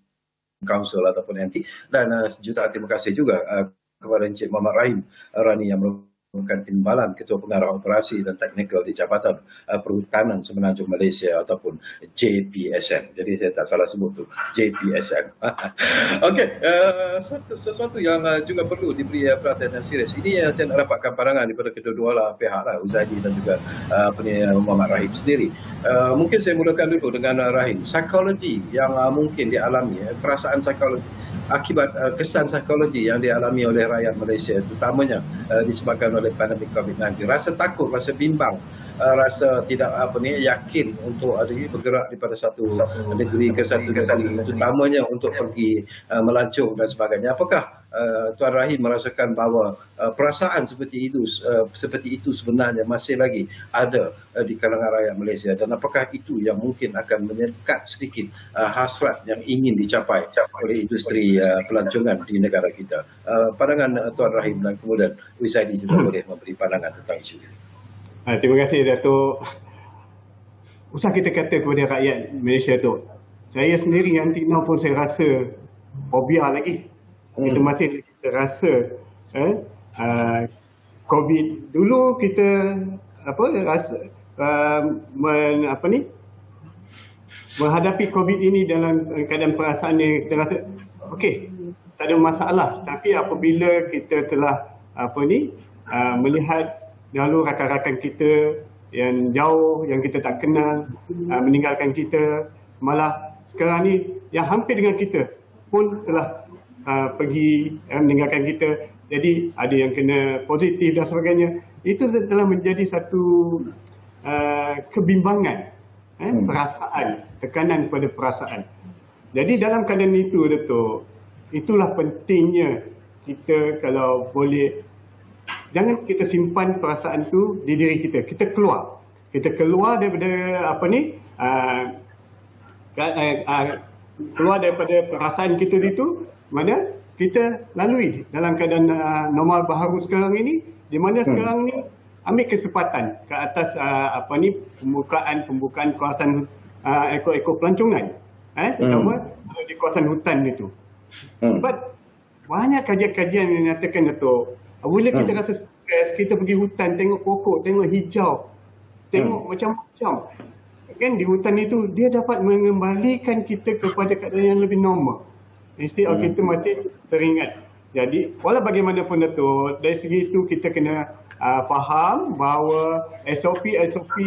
Council ataupun MT, dan jutaan terima kasih juga kepada Encik Muhammad Rahim Rani yang merupakan Timbalan Ketua Pengarah Operasi dan Teknikal di Jabatan Perhutanan Semenanjung Malaysia ataupun JPSM. Jadi saya tak salah sebut tu, JPSM. Okey, sesuatu yang juga perlu diberi perhatian yang serius. Ini yang saya nak dapatkan pandangan daripada kedua-dua pihak lah, Uzadi dan juga Muhammad Rahim sendiri. Mungkin saya mulakan dulu dengan Rahim. Psikologi yang mungkin dialami, perasaan psikologi akibat kesan psikologi yang dialami oleh rakyat Malaysia, terutamanya disebabkan oleh pandemik COVID-19. Rasa takut, rasa bimbang, rasa tidak yakin untuk bergerak daripada satu negeri ke satu negeri, terutamanya untuk pergi melancong dan sebagainya. Apakah Tuan Rahim merasakan bahawa perasaan seperti itu sebenarnya masih lagi ada di kalangan rakyat Malaysia, dan apakah itu yang mungkin akan menyekat sedikit hasrat yang ingin dicapai oleh industri pelancongan di negara kita? Pandangan Tuan Rahim dan kemudian Uzaidi juga boleh memberi pandangan tentang isu ini. Terima kasih Datuk. Usah kita kata kepada rakyat Malaysia tu, saya sendiri yang Tina pun saya rasa fobia lagi. Kita masih kita rasa COVID dulu kita menghadapi COVID ini dalam keadaan perasaan yang kita rasa okey, tak ada masalah. Tapi apabila kita telah melihat lalu rakan-rakan kita yang jauh, yang kita tak kenal, meninggalkan kita, malah sekarang ni yang hampir dengan kita pun telah pergi meninggalkan kita. Jadi ada yang kena positif dan sebagainya. Itu telah menjadi satu kebimbangan, perasaan, tekanan pada perasaan. Jadi dalam keadaan itu, Datuk, itulah pentingnya kita kalau boleh, jangan kita simpan perasaan itu di diri kita. Kita keluar daripada keluar daripada perasaan kita itu, mana kita lalui dalam keadaan normal baharu sekarang ini, di mana sekarang ni ambil kesempatan ke atas pembukaan kawasan ekor pelancongan, terutama di kawasan hutan itu. Sebab banyak kajian-kajian yang nyatakan, Datuk, bila kita rasa stres, kita pergi hutan, tengok pokok, tengok hijau, tengok macam-macam. Kan di hutan itu, dia dapat mengembalikan kita kepada keadaan yang lebih normal. Instead of kita masih teringat. Jadi, walau bagaimanapun, Datuk, dari segi itu kita kena faham bahawa SOP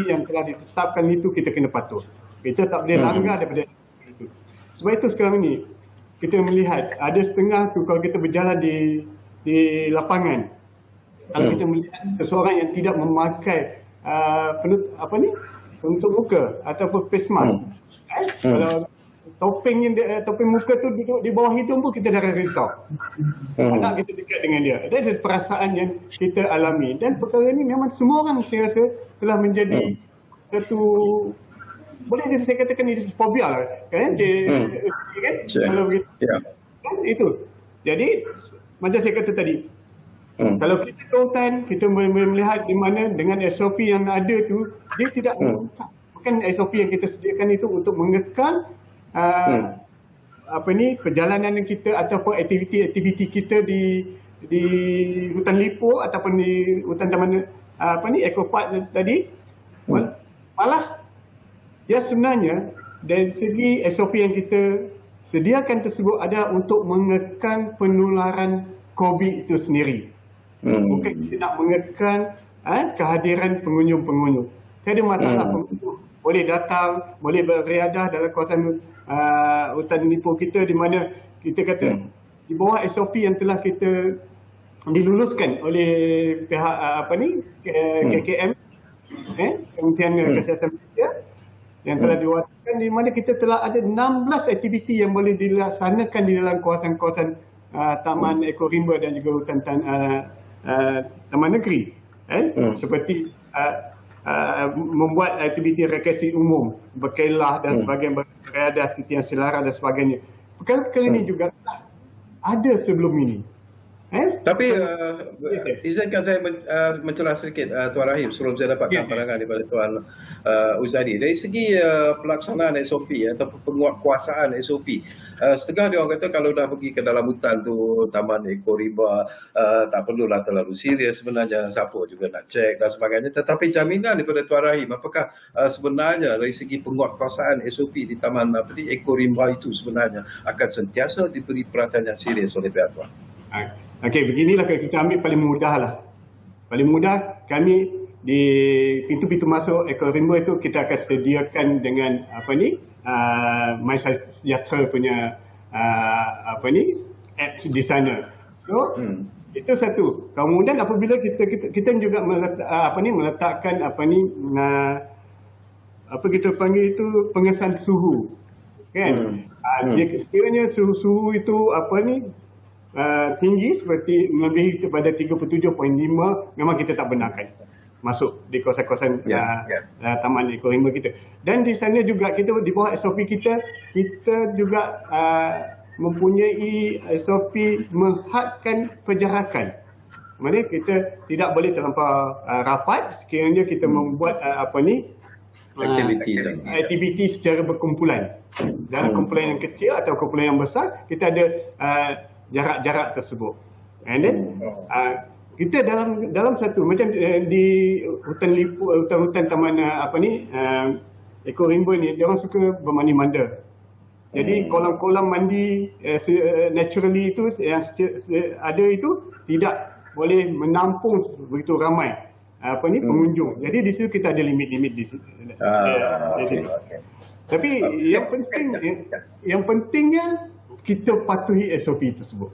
yang telah ditetapkan itu kita kena patuh. Kita tak boleh langgar daripada itu. Sebab itu sekarang ni, kita melihat ada setengah tu kalau kita berjalan di lapangan, kalau kita melihat seseorang yang tidak memakai penutup muka ataupun face mask, kalau topeng muka tu duduk di bawah hidung pun kita dah risau. Nak kita dekat dengan dia. Ada perasaan yang kita alami, dan perkara ini memang semua orang saya rasa telah menjadi satu, boleh saya katakan ini fobia lah, kan? Kalau begitu. Kan itu. Jadi macam saya kata tadi, kalau kita ke hutan, kita melihat di mana dengan SOP yang ada tu, dia tidak mengekang. Bukan SOP yang kita sediakan itu untuk mengekang perjalanan kita ataupun aktiviti kita di hutan lipo ataupun di hutan taman eco park tadi. Malah dia sebenarnya dari segi SOP yang kita sediakan tersebut ada untuk mengekang penularan COVID itu sendiri. Bukan kita nak mengekang kehadiran pengunjung-pengunjung. Tiada masalah, pengunjung boleh datang, boleh beriadah dalam kawasan hutan lipo kita, di mana kita kata di bawah SOP yang telah kita diluluskan oleh pihak KKM, Kementerian Kesihatan Malaysia, yang telah diwakilkan, di mana kita telah ada 16 aktiviti yang boleh dilaksanakan di dalam kawasan-kawasan Taman Eko Rimba dan juga hutan Taman Negeri, seperti membuat aktiviti rekreasi umum, berkelah dan sebagainya, beriadah, aktiviti yang selaras dan sebagainya. Perkara ini juga ada sebelum ini. Tapi izinkan saya mencelah sedikit Tuan Rahim sebelum saya dapatkan pandangan daripada Tuan Uzadi. Dari segi pelaksanaan SOP ataupun penguatkuasaan SOP, Setengah dia orang kata kalau dah pergi ke dalam hutan tu, taman ekorimba, tak perlulah terlalu serius sebenarnya, siapa juga nak cek dan sebagainya. Tetapi jaminan daripada Tuan Rahim, apakah sebenarnya dari segi penguatkuasaan SOP di taman ekorimba itu sebenarnya akan sentiasa diberi perhatian yang serius oleh pihak Tuan? Okey, beginilah kalau kita ambil paling mudah lah. Paling mudah kami di pintu-pintu masuk ekorimba itu kita akan sediakan dengan MySejahtera punya apps di sana. So itu satu. Kemudian apabila kita juga meletakkan apa kita panggil itu pengesan suhu, kan? Sekiranya suhu itu tinggi seperti melebihi kepada 37.5, memang kita tak benarkan masuk di kawasan-kawasan taman ekorimba kita. Dan di sana juga kita di bawah SOP kita juga mempunyai SOP menghadkan penjarakan. Maksudnya kita tidak boleh terlampau rapat sekiranya kita membuat aktiviti secara berkumpulan. Dalam kumpulan yang kecil atau kumpulan yang besar, kita ada jarak-jarak tersebut. And then kita dalam satu macam di hutan taman ekorimba ni, dia orang suka bermandi manda. Jadi kolam-kolam mandi naturally itu yang ada itu tidak boleh menampung begitu ramai pengunjung. Jadi di situ kita ada limit-limit di situ. Tapi yang pentingnya kita patuhi SOP tersebut.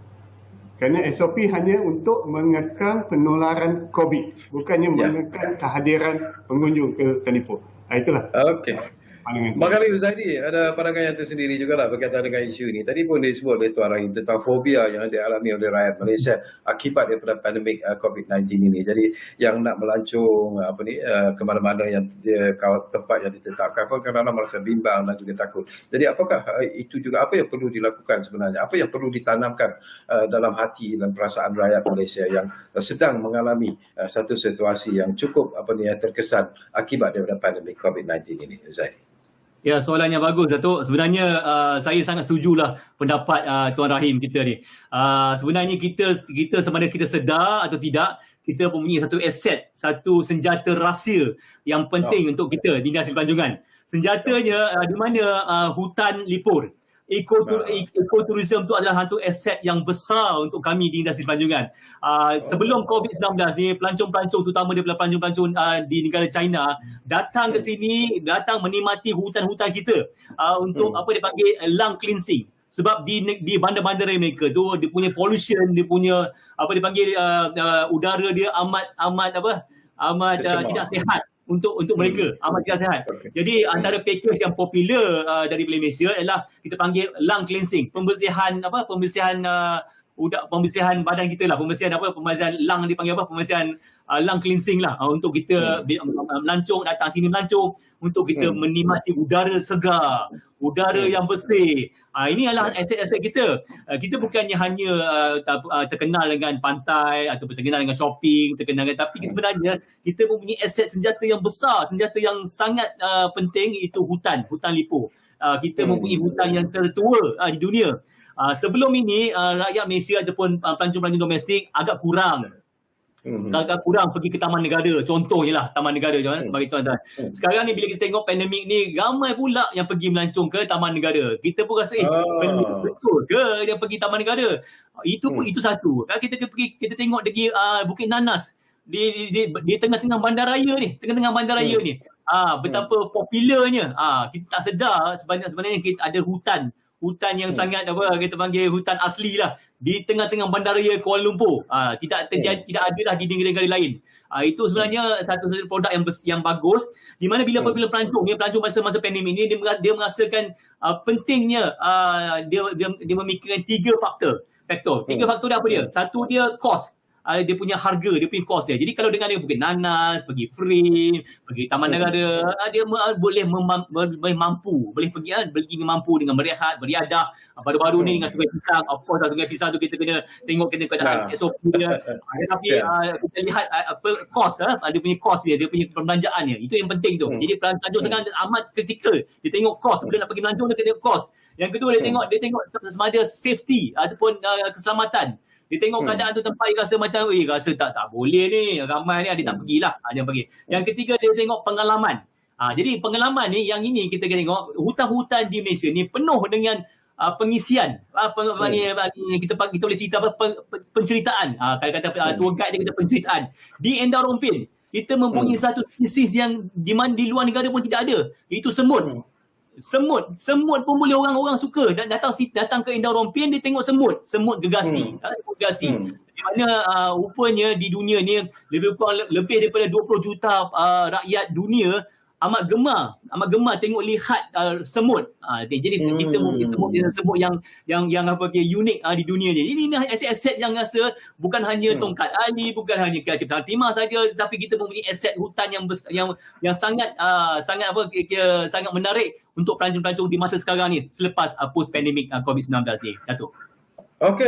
Kerana SOP hanya untuk mengekang penularan COVID, bukannya mengekang kehadiran pengunjung ke hutan Ipoh. Itulah. Okey. Barangkali Huzaidi ada pandangan yang tersendiri juga lah berkaitan dengan isu ini. Tadi pun disebut oleh Tuan Rahim tentang fobia yang dialami oleh rakyat Malaysia akibat daripada pandemik COVID-19 ini. Jadi yang nak melancong ke mana-mana yang tempat yang ditetapkan pun kadang-kadang merasa bimbang dan juga takut. Jadi apakah itu juga apa yang perlu dilakukan sebenarnya? Apa yang perlu ditanamkan dalam hati dan perasaan rakyat Malaysia yang sedang mengalami satu situasi yang cukup terkesan akibat daripada pandemik COVID-19 ini, Huzaidi? Ya, soalannya bagus, Datuk. Sebenarnya saya sangat setujulah pendapat Tuan Rahim kita ni. Sebenarnya kita sama ada kita sedar atau tidak, kita mempunyai satu aset, satu senjata rahsia yang penting untuk kita di Dinas Pelancongan. Senjatanya di mana hutan lipur. Ekoturism itu adalah satu aset yang besar untuk kami di industri pelancongan. Sebelum COVID-19 ni, pelancong-pelancong terutama daripada pelancong-pelancong di negara China datang ke sini, datang menikmati hutan-hutan kita untuk apa dipanggil lung cleansing. Sebab di bandar-bandar mereka tu dia punya pollution, dia punya apa dipanggil udara dia amat tidak sihat untuk mereka, amat tidak sihat. Jadi antara package yang popular dari Malaysia ialah kita panggil lung cleansing, pembersihan badan kita lah, pembersihan lung dipanggil pembersihan lung cleansing lah, untuk kita melancong, datang sini melancong untuk kita menikmati udara segar, udara yang bersih. Ini adalah aset-aset kita. Kita bukannya hanya terkenal dengan pantai atau terkenal dengan shopping, tapi sebenarnya kita mempunyai aset senjata yang besar, senjata yang sangat penting, iaitu hutan lipur. Kita mempunyai hutan yang tertua di dunia. Sebelum ini rakyat Malaysia ataupun pelancong-pelancong domestik agak kurang pergi ke Taman Negara. Contohnya lah Taman Negara sebagai tuan-tuan. Sekarang ni bila kita tengok pandemik ni, ramai pula yang pergi melancong ke Taman Negara. Kita pun rasa pandemik betul ke dia pergi Taman Negara? Itu satu. Kita tengok di Bukit Nanas di tengah-tengah bandaraya ni, betapa popularnya. Kita tak sedar sebenarnya kita ada hutan yang sangat kita panggil hutan asli lah di tengah-tengah bandaraya Kuala Lumpur. Tidak ada lah di negara-negara lain. Itu sebenarnya satu produk yang bagus, di mana bila pelancong masa pandemik ni dia merasakan pentingnya dia memikirkan tiga faktor. Tiga faktor dia apa dia? Satu dia cost. dia punya harga, dia punya kos dia. Jadi kalau dengan dia pergi Nanas, pergi Frame, pergi Taman Negara, dia boleh mampu, boleh pergi mampu dengan berehat, beriadah. Baru-baru ni dengan Sungai Pisang, of course Sungai Pisang tu kita kena tengok keadaan SOP dia. Tetapi kita lihat kos, dia punya kos dia punya perbelanjaan dia. Itu yang penting tu. Jadi pelancong sekarang amat kritikal. Dia tengok kos, bila nak pergi melancong dia tengok kos. Yang kedua dia tengok sama ada safety ataupun keselamatan. Dia tengok keadaan tu tempat dia rasa macam rasa tak boleh ni, ramai ni dia tak pergilah, dia pergi. Yang ketiga dia tengok pengalaman. Jadi pengalaman ni, yang ini kita kena tengok hutan-hutan di Malaysia ni penuh dengan pengisian, kita boleh cerita penceritaan, kalau kata tour guide dia kata penceritaan. Di Endah Rompin kita mempunyai satu spesies yang di luar negara pun tidak ada, iaitu semut. Semut pun boleh orang-orang suka dan datang ke Endah Rompin, dia tengok semut gergasi. Di mana rupanya di dunia ni lebih daripada 20 juta rakyat dunia amat gemar lihat semut. Jadi kita mungkin semut yang unik di dunia ni. Jadi ini aset-aset yang rasa bukan hanya Tongkat Ali, bukan hanya Cipta Timah saja, tapi kita mempunyai aset hutan yang sangat sangat menarik untuk pelancong-pelancong di masa sekarang ni selepas post pandemic COVID-19 ni. Datuk. Okey,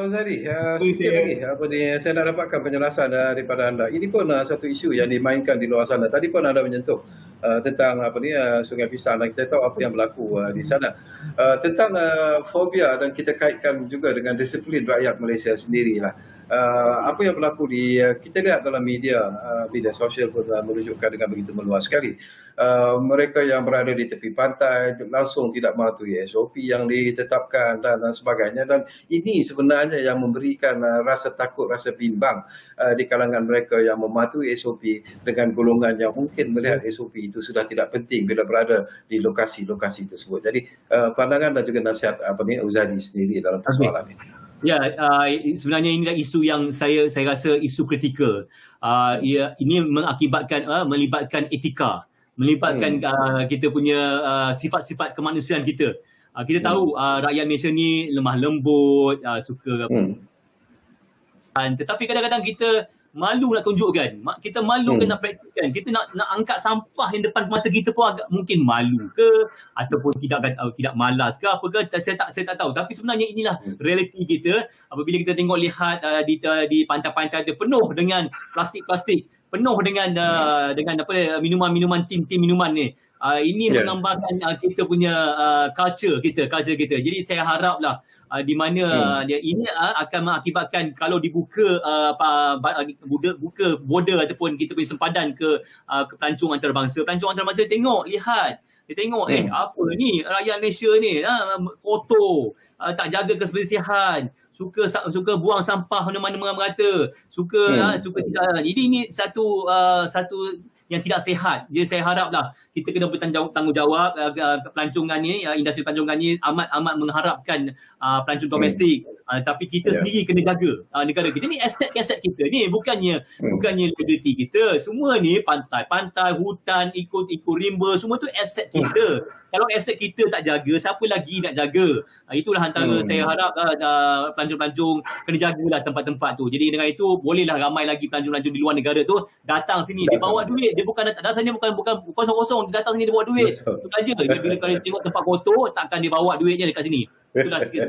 Uzadi, sikit lagi saya nak dapatkan penjelasan daripada anda. Ini pun satu isu yang dimainkan di luar sana. Tadi pun anda menyentuh tentang Sungai Pisang, dan kita tahu apa yang berlaku di sana. Tentang fobia, dan kita kaitkan juga dengan disiplin rakyat Malaysia sendirilah. Apa yang berlaku kita lihat dalam media sosial pun menunjukkan dengan begitu meluas sekali. Mereka yang berada di tepi pantai langsung tidak mematuhi SOP yang ditetapkan dan sebagainya, dan ini sebenarnya yang memberikan rasa takut, rasa bimbang di kalangan mereka yang mematuhi SOP dengan golongan yang mungkin melihat SOP itu sudah tidak penting bila berada di lokasi-lokasi tersebut. Jadi pandangan dan juga nasihat Uzadi sendiri dalam persoalan ini. Ya, sebenarnya inilah isu yang saya rasa isu kritikal. Ini melibatkan etika, melibatkan kita punya sifat-sifat kemanusiaan kita. Kita tahu rakyat Malaysia ni lemah lembut, suka tetapi kadang-kadang kita malu nak tunjukkan, kita malu nak praktikkan, kita nak angkat sampah yang depan mata kita pun agak mungkin malu ke, ataupun tidak malas ke apa ke, saya tak tahu. Tapi sebenarnya inilah realiti kita. Apabila kita lihat di pantai-pantai dia penuh dengan plastik-plastik, penuh dengan minuman-minuman, tim minuman ni. Ini menggambarkan kita punya culture kita. Jadi saya haraplah di mana ini akan mengakibatkan kalau dibuka buka border ataupun kita punya sempadan ke pelancong antarabangsa. Pelancong antarabangsa lihat dia tengok apa ni rakyat Malaysia ni kotor, tak jaga kebersihan, suka buang sampah mana-mana merata, suka tidak. Jadi ini satu yang tidak sihat. Jadi saya haraplah kita kena bertanggungjawab pelancongan ni, industri pelancongan ni amat mengharapkan pelancong domestik. Tapi kita sendiri kena jaga negara kita. Ni aset kita ni, bukannya liability kita. Semua ni pantai, hutan, rimba, semua tu aset kita. Kalau aset kita tak jaga, siapa lagi nak jaga? Itulah antara saya harap pelancong-pelancong kena jagalah tempat-tempat tu. Jadi dengan itu bolehlah ramai lagi pelancong-pelancong di luar negara tu datang sini, dia bawa duit. Dia datangnya bukan kosong-kosong, dia datang sini dia bawa duit. Itu saja. Bila kalau dia tengok tempat kotor, takkan dia bawa duitnya dekat sini. Itulah sikit.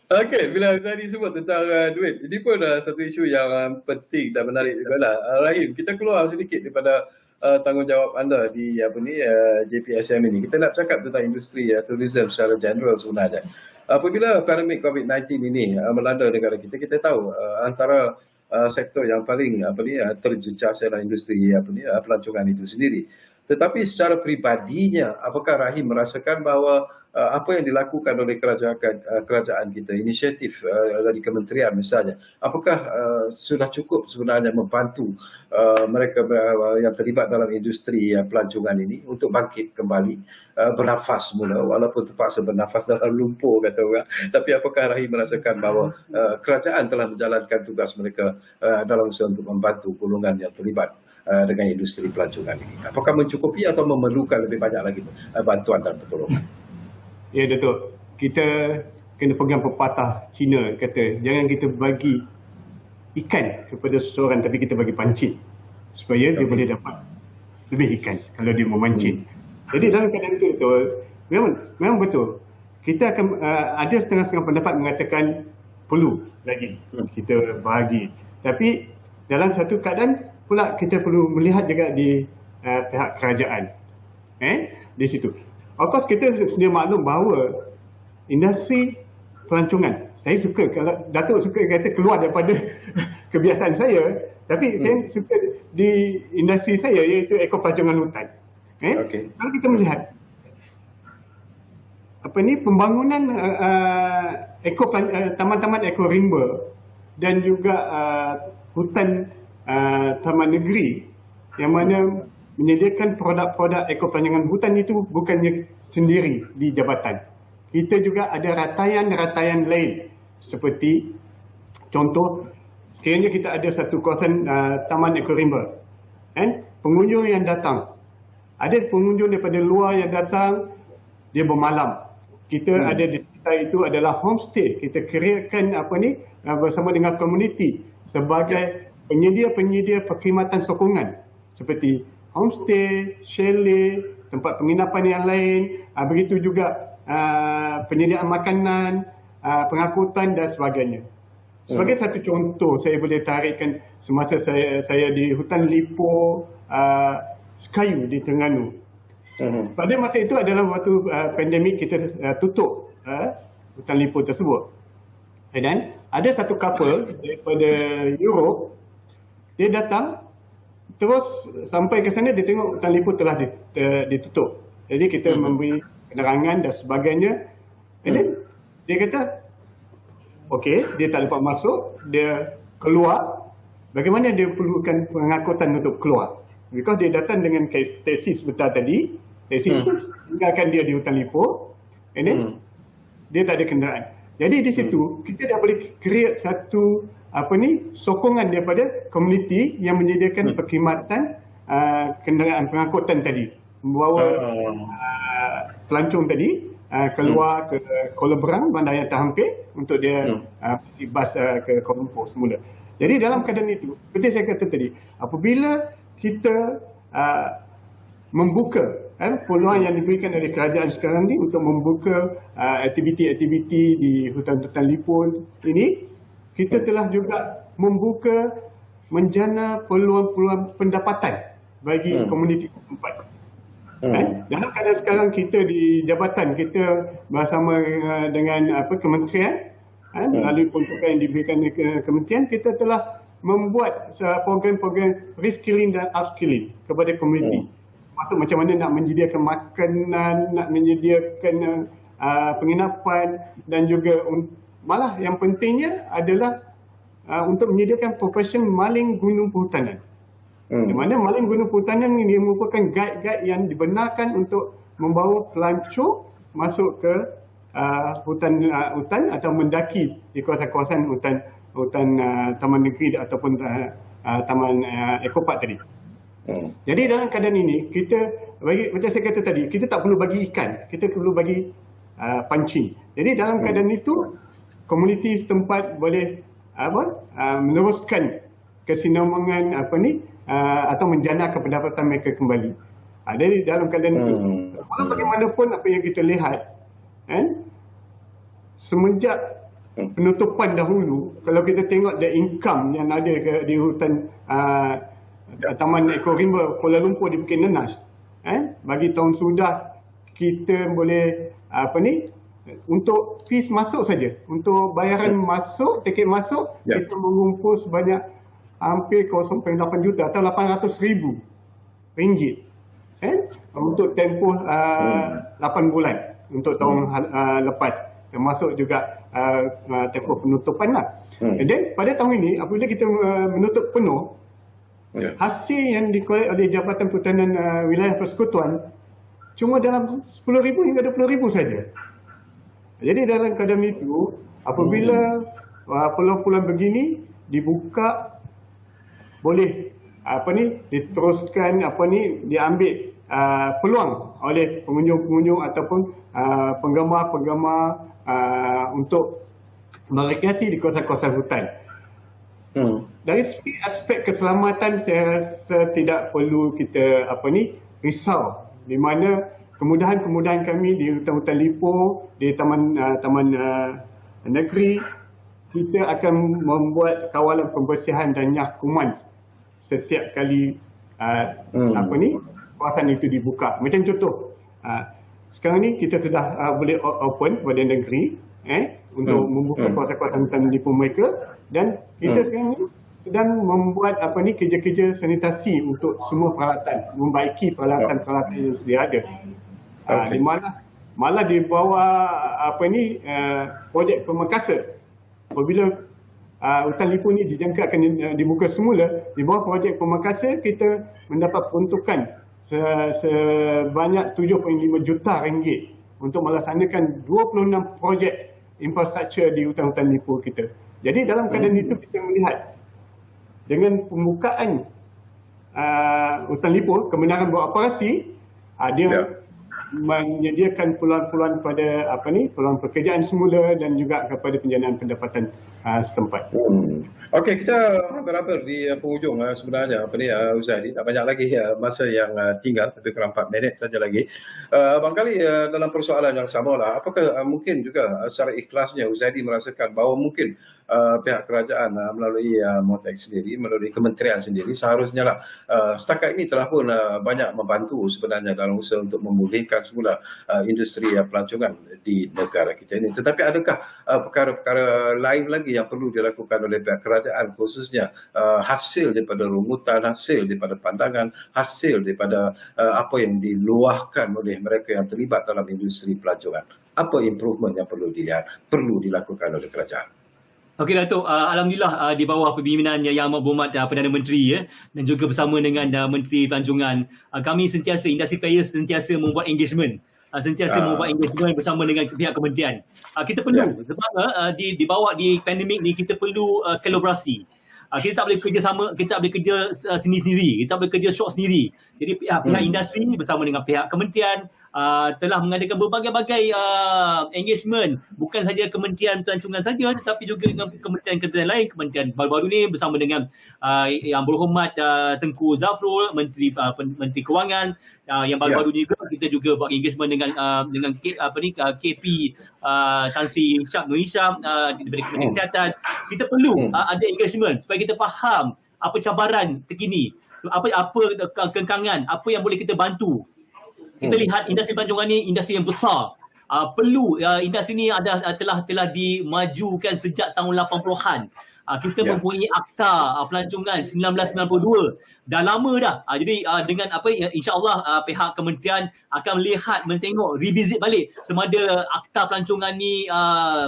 Okey, bila Uzadi sebut tentang duit, ini pun satu isu yang penting dan menarik juga lah. Rahim, kita keluar sedikit daripada tanggungjawab anda di JPSM ini. Kita nak cakap tentang industri tourism secara general sebenarnya. Apabila pandemik COVID-19 ini melanda negara kita, kita tahu antara sektor yang paling terjejas adalah industri pelancongan itu sendiri. Tetapi secara pribadinya, apakah Rahim merasakan bahawa apa yang dilakukan oleh kerajaan kita, inisiatif dari kementerian misalnya, apakah sudah cukup sebenarnya membantu mereka yang terlibat dalam industri pelancongan ini untuk bangkit kembali, bernafas semula, walaupun terpaksa bernafas dalam lumpur kata orang. Tapi apakah Rahim merasakan bahawa kerajaan telah menjalankan tugas mereka dalam usaha untuk membantu golongan yang terlibat dengan industri pelancongan ini? Apakah mencukupi atau memerlukan lebih banyak lagi bantuan dan pertolongan? Ya, Datuk. Kita kena pegang pepatah Cina kata, jangan kita bagi ikan kepada seseorang tapi kita bagi pancing supaya dia boleh dapat lebih ikan kalau dia memancing. Jadi dalam keadaan itu betul, memang betul. Kita akan ada setengah-setengah pendapat mengatakan perlu lagi kita bahagi. Tapi dalam satu keadaan pula kita perlu melihat juga di pihak kerajaan. Di situ. Of course kita sedia maklum bahawa industri pelancongan, saya suka kalau Datuk suka kata keluar daripada kebiasaan saya, tapi saya suka di industri saya iaitu ekopelancongan hutan. Kalau kita melihat pembangunan taman-taman ekorimba dan juga hutan taman negeri yang mana menyediakan produk-produk ekopelancongan hutan itu bukannya sendiri di jabatan. Kita juga ada rataian-rataian lain seperti contoh, kiranya kita ada satu kawasan taman ekorimba. Pengunjung yang datang, ada pengunjung daripada luar yang datang, dia bermalam. Kita ada di sekitar itu adalah homestay. Kita kreakan bersama dengan komuniti sebagai penyedia-penyedia perkhidmatan sokongan seperti homestay, chalet, tempat penginapan yang lain, begitu juga penyediaan makanan, pengangkutan dan sebagainya. Sebagai satu contoh, saya boleh tarikkan semasa saya di hutan Lippo Sekayu di Terengganu. Pada masa itu adalah waktu pandemik kita tutup hutan Lippo tersebut. Dan ada satu couple daripada Europe, dia datang terus sampai ke sana, dia tengok hutan Lippo telah ditutup. Jadi kita memberi penerangan dan sebagainya. Dan dia kata, okey, dia tak dapat masuk, dia keluar. Bagaimana dia perlukan pengangkutan untuk keluar? Because dia datang dengan taksi sebentar tadi, taksi itu tinggalkan dia di hutan Lippo, and then dia tak ada kenderaan. Jadi di situ kita dah boleh create satu sokongan daripada komuniti yang menyediakan perkhidmatan kenderaan pengangkutan tadi, membawa pelancong tadi keluar ke Kuala Berang, Bandar Terhampir untuk dia bas ke Kuala Lumpur semula. Jadi dalam keadaan itu, seperti saya kata tadi, apabila kita membuka peluang yang diberikan oleh kerajaan sekarang ni untuk membuka aktiviti-aktiviti di hutan-hutan Lippo ini, kita telah juga membuka menjana peluang-peluang pendapatan bagi komuniti tempat. Dalam keadaan sekarang kita di jabatan, kita bersama dengan kementerian, melalui peruntukan yang diberikan ke kementerian, kita telah membuat program-program reskilling dan upskilling kepada komuniti. Maksud macam mana nak menyediakan makanan, nak menyediakan penginapan, dan juga malah yang pentingnya adalah untuk menyediakan profesion maling gunung perhutanan. Di mana maling gunung perhutanan ini merupakan guide-guide yang dibenarkan untuk membawa pelancong masuk ke hutan atau mendaki di kawasan-kawasan hutan taman negeri ataupun taman ekopark tadi. Jadi dalam keadaan ini, kita macam saya kata tadi, kita tak perlu bagi ikan, kita perlu bagi pancing. Jadi dalam keadaan itu, komuniti setempat boleh meneruskan kesinambungan atau menjana pendapatan mereka kembali. Jadi dalam keadaan itu, walau bagaimanapun apa yang kita lihat, semenjak penutupan dahulu, kalau kita tengok the income yang ada di hutan Taman Ekorimba Kuala Lumpur di Bukit Nenas, bagi tahun sudah kita boleh untuk fees masuk saja, untuk bayaran masuk, tiket masuk, kita mengumpul sebanyak hampir 0.8 juta atau 800,000 ringgit untuk tempoh 8 bulan untuk tahun lepas, termasuk juga tempoh penutupan lah. Dan pada tahun ini, apabila kita menutup penuh, hasil yang dikolek oleh Jabatan Perhutanan Wilayah Persekutuan cuma dalam 10,000 hingga 20,000 saja. Jadi dalam keadaan itu, apabila peluang-peluang begini dibuka, boleh diteruskan diambil peluang oleh pengunjung-pengunjung ataupun penggemar-penggemar untuk merekreasi di kawasan-kawasan hutan. Dari segi aspek keselamatan saya rasa tidak perlu kita risau, di mana kemudahan-kemudahan kami di hutan-hutan Lipur, di taman negeri, kita akan membuat kawalan pembersihan dan nyah kuman setiap kali kawasan itu dibuka. Macam contoh, sekarang ni kita sudah boleh open kepada negeri untuk membuka kawasan-kawasan hutan Lipur mereka, dan kita sekarang ni sedang membuat kerja-kerja sanitasi untuk semua peralatan, membaiki peralatan-peralatan yang sedia ada. Di malah di bawah projek Pemekasan, apabila hutan Lipur ni dijangka akan dibuka semula, di bawah projek Pemekasan kita mendapat peruntukan sebanyak 7.5 juta ringgit untuk melaksanakan 26 projek infrastruktur di hutan-hutan Lipur kita. Jadi dalam keadaan itu kita melihat dengan pembukaan hutan Lipur, kebenaran beroperasi, dia menyediakan peluang-peluang pada peluang pekerjaan semula dan juga kepada penjanaan pendapatan setempat. Okey, kita hampir di penghujung sebenarnya Uzadi, tak banyak lagi masa yang tinggal, lebih kurang 4 minit saja lagi. Barangkali dalam persoalan yang samalah, apakah mungkin juga secara ikhlasnya Uzadi merasakan bahawa mungkin pihak kerajaan melalui Motex sendiri, melalui kementerian sendiri seharusnya lah setakat ini telah pun banyak membantu sebenarnya dalam usaha untuk memulihkan semula industri pelancongan di negara kita ini. Tetapi adakah perkara-perkara lain lagi yang perlu dilakukan oleh pihak kerajaan, khususnya hasil daripada rungutan, hasil daripada pandangan, hasil daripada apa yang diluahkan oleh mereka yang terlibat dalam industri pelancongan? Apa improvement yang perlu dilakukan oleh kerajaan? Okey Datuk, alhamdulillah di bawah pembinaan Yang Amat Berhormat Perdana Menteri dan juga bersama dengan Menteri Pelancongan, kami sentiasa, industri players sentiasa membuat engagement. Membuat engagement bersama dengan pihak kementerian. Kita perlu sebab di bawah di pandemik ni kita perlu kolaborasi. Kita tak boleh kerja sama, kita tak boleh kerja sendiri-sendiri, kita tak boleh kerja short sendiri. Jadi pihak industri bersama dengan pihak kementerian telah mengadakan berbagai-bagai engagement, bukan saja Kementerian Pelancongan saja tetapi juga dengan kementerian-kementerian lain. Kementerian baru-baru ni bersama dengan Yang Berhormat Tengku Zafrul, Menteri Kewangan, yang baru-baru juga kita juga buat engagement dengan KP Tan Sri Syab Nur Hisham daripada Kementerian Kesihatan. Kita perlu ada engagement supaya kita faham apa cabaran terkini, apa kekangan, apa yang boleh kita bantu. Kita lihat industri pelancongan ni industri yang besar. Perlu industri ni telah dimajukan sejak tahun 80-an. Kita mempunyai Akta Pelancongan 1992. Dah lama dah. Jadi dengan insya-Allah pihak kementerian akan mentengok, revisit balik sama ada Akta Pelancongan ni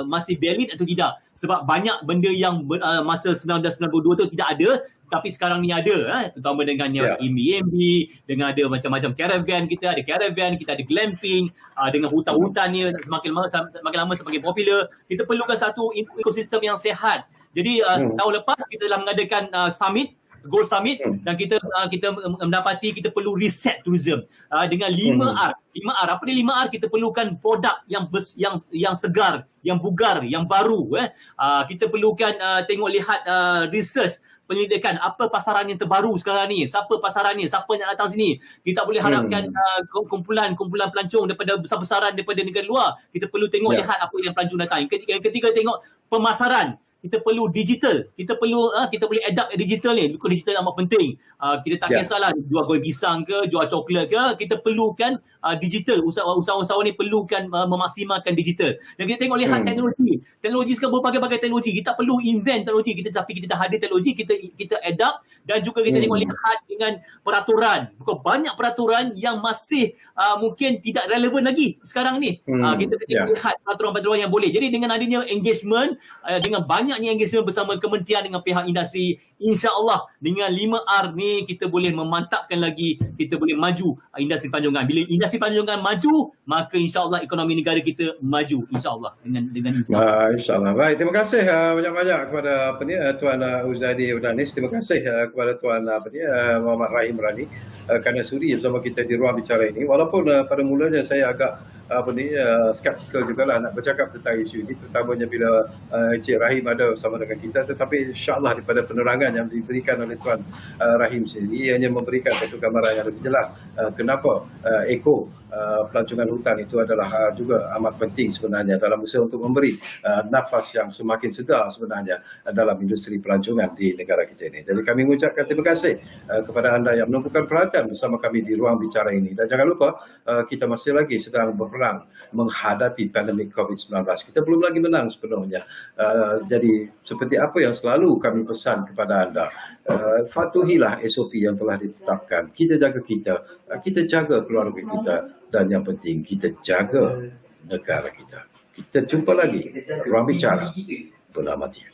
masih valid atau tidak. Sebab banyak benda yang masa 1992 tu tidak ada, tapi sekarang ni ada, terutama dengan yang MB, dengan ada macam-macam caravan, kita ada glamping, dengan hutan-hutan ni semakin lama semakin popular. Kita perlukan satu ekosistem yang sihat. Jadi tahun lepas kita telah mengadakan Gold Summit, dan kita mendapati kita perlu reset tourism dengan 5R. 5R. Apa dia 5R? Kita perlukan produk yang segar, yang bugar, yang baru. Kita perlukan lihat research, penyelidikan apa pasaran yang terbaru sekarang ni, siapa pasaran ni, siapa nak datang sini. Kita boleh harapkan kumpulan pelancong daripada besar-besaran daripada negara luar. Kita perlu tengok lihat apa yang pelancong datang. Yang ketiga, tengok pemasaran. Kita perlu digital. Kita boleh adapt digital ni. Because digital amat penting. Kita tak kisahlah jual goreng pisang ke, jual coklat ke, kita perlukan digital. Usahawan ni perlukan memaksimalkan digital. Dan kita tengok lihat teknologi. Teknologi sekarang berbagai-bagai teknologi. Kita perlu invent teknologi, tapi kita dah ada teknologi, kita adapt. Dan juga kita tengok lihat dengan peraturan. Bukan banyak peraturan yang masih mungkin tidak relevan lagi sekarang ni. Kita tengok lihat peraturan-peraturan yang boleh. Jadi dengan adanya engagement, dengan banyaknya engagement bersama kementerian dengan pihak industri, insya-Allah dengan 5R ni kita boleh memantapkan lagi, kita boleh maju industri pelancongan. Bila industri pelancongan maju, maka insya-Allah ekonomi negara kita maju, insya-Allah dengan insya-Allah. Baik, terima kasih banyak-banyak kepada Tuan Uzadi Udanis. Terima kasih kepada Tuan Muhammad Rahim Rani kerana sudi bersama kita di ruang bicara ini. Walaupun pada mulanya saya agak skeptikal jugalah nak bercakap tentang isu ini, terutamanya bila Encik Rahim ada bersama dengan kita. Tetapi insyaAllah daripada penerangan yang diberikan oleh Tuan Rahim sendiri, ia hanya memberikan satu gambaran yang lebih jelas kenapa pelancongan hutan itu adalah juga amat penting sebenarnya dalam usaha untuk memberi nafas yang semakin segar sebenarnya dalam industri pelancongan di negara kita ini. Jadi kami mengucapkan terima kasih kepada anda yang menumpukan perhatian bersama kami di ruang bicara ini. Dan jangan lupa kita masih lagi sedang berperang menghadapi pandemik COVID-19. Kita belum lagi menang sepenuhnya. Jadi seperti apa yang selalu kami pesan kepada anda, patuhilah SOP yang telah ditetapkan. Kita jaga kita jaga keluarga kita, dan yang penting kita jaga negara kita. Kita jumpa lagi ruang bicara Bernama TV.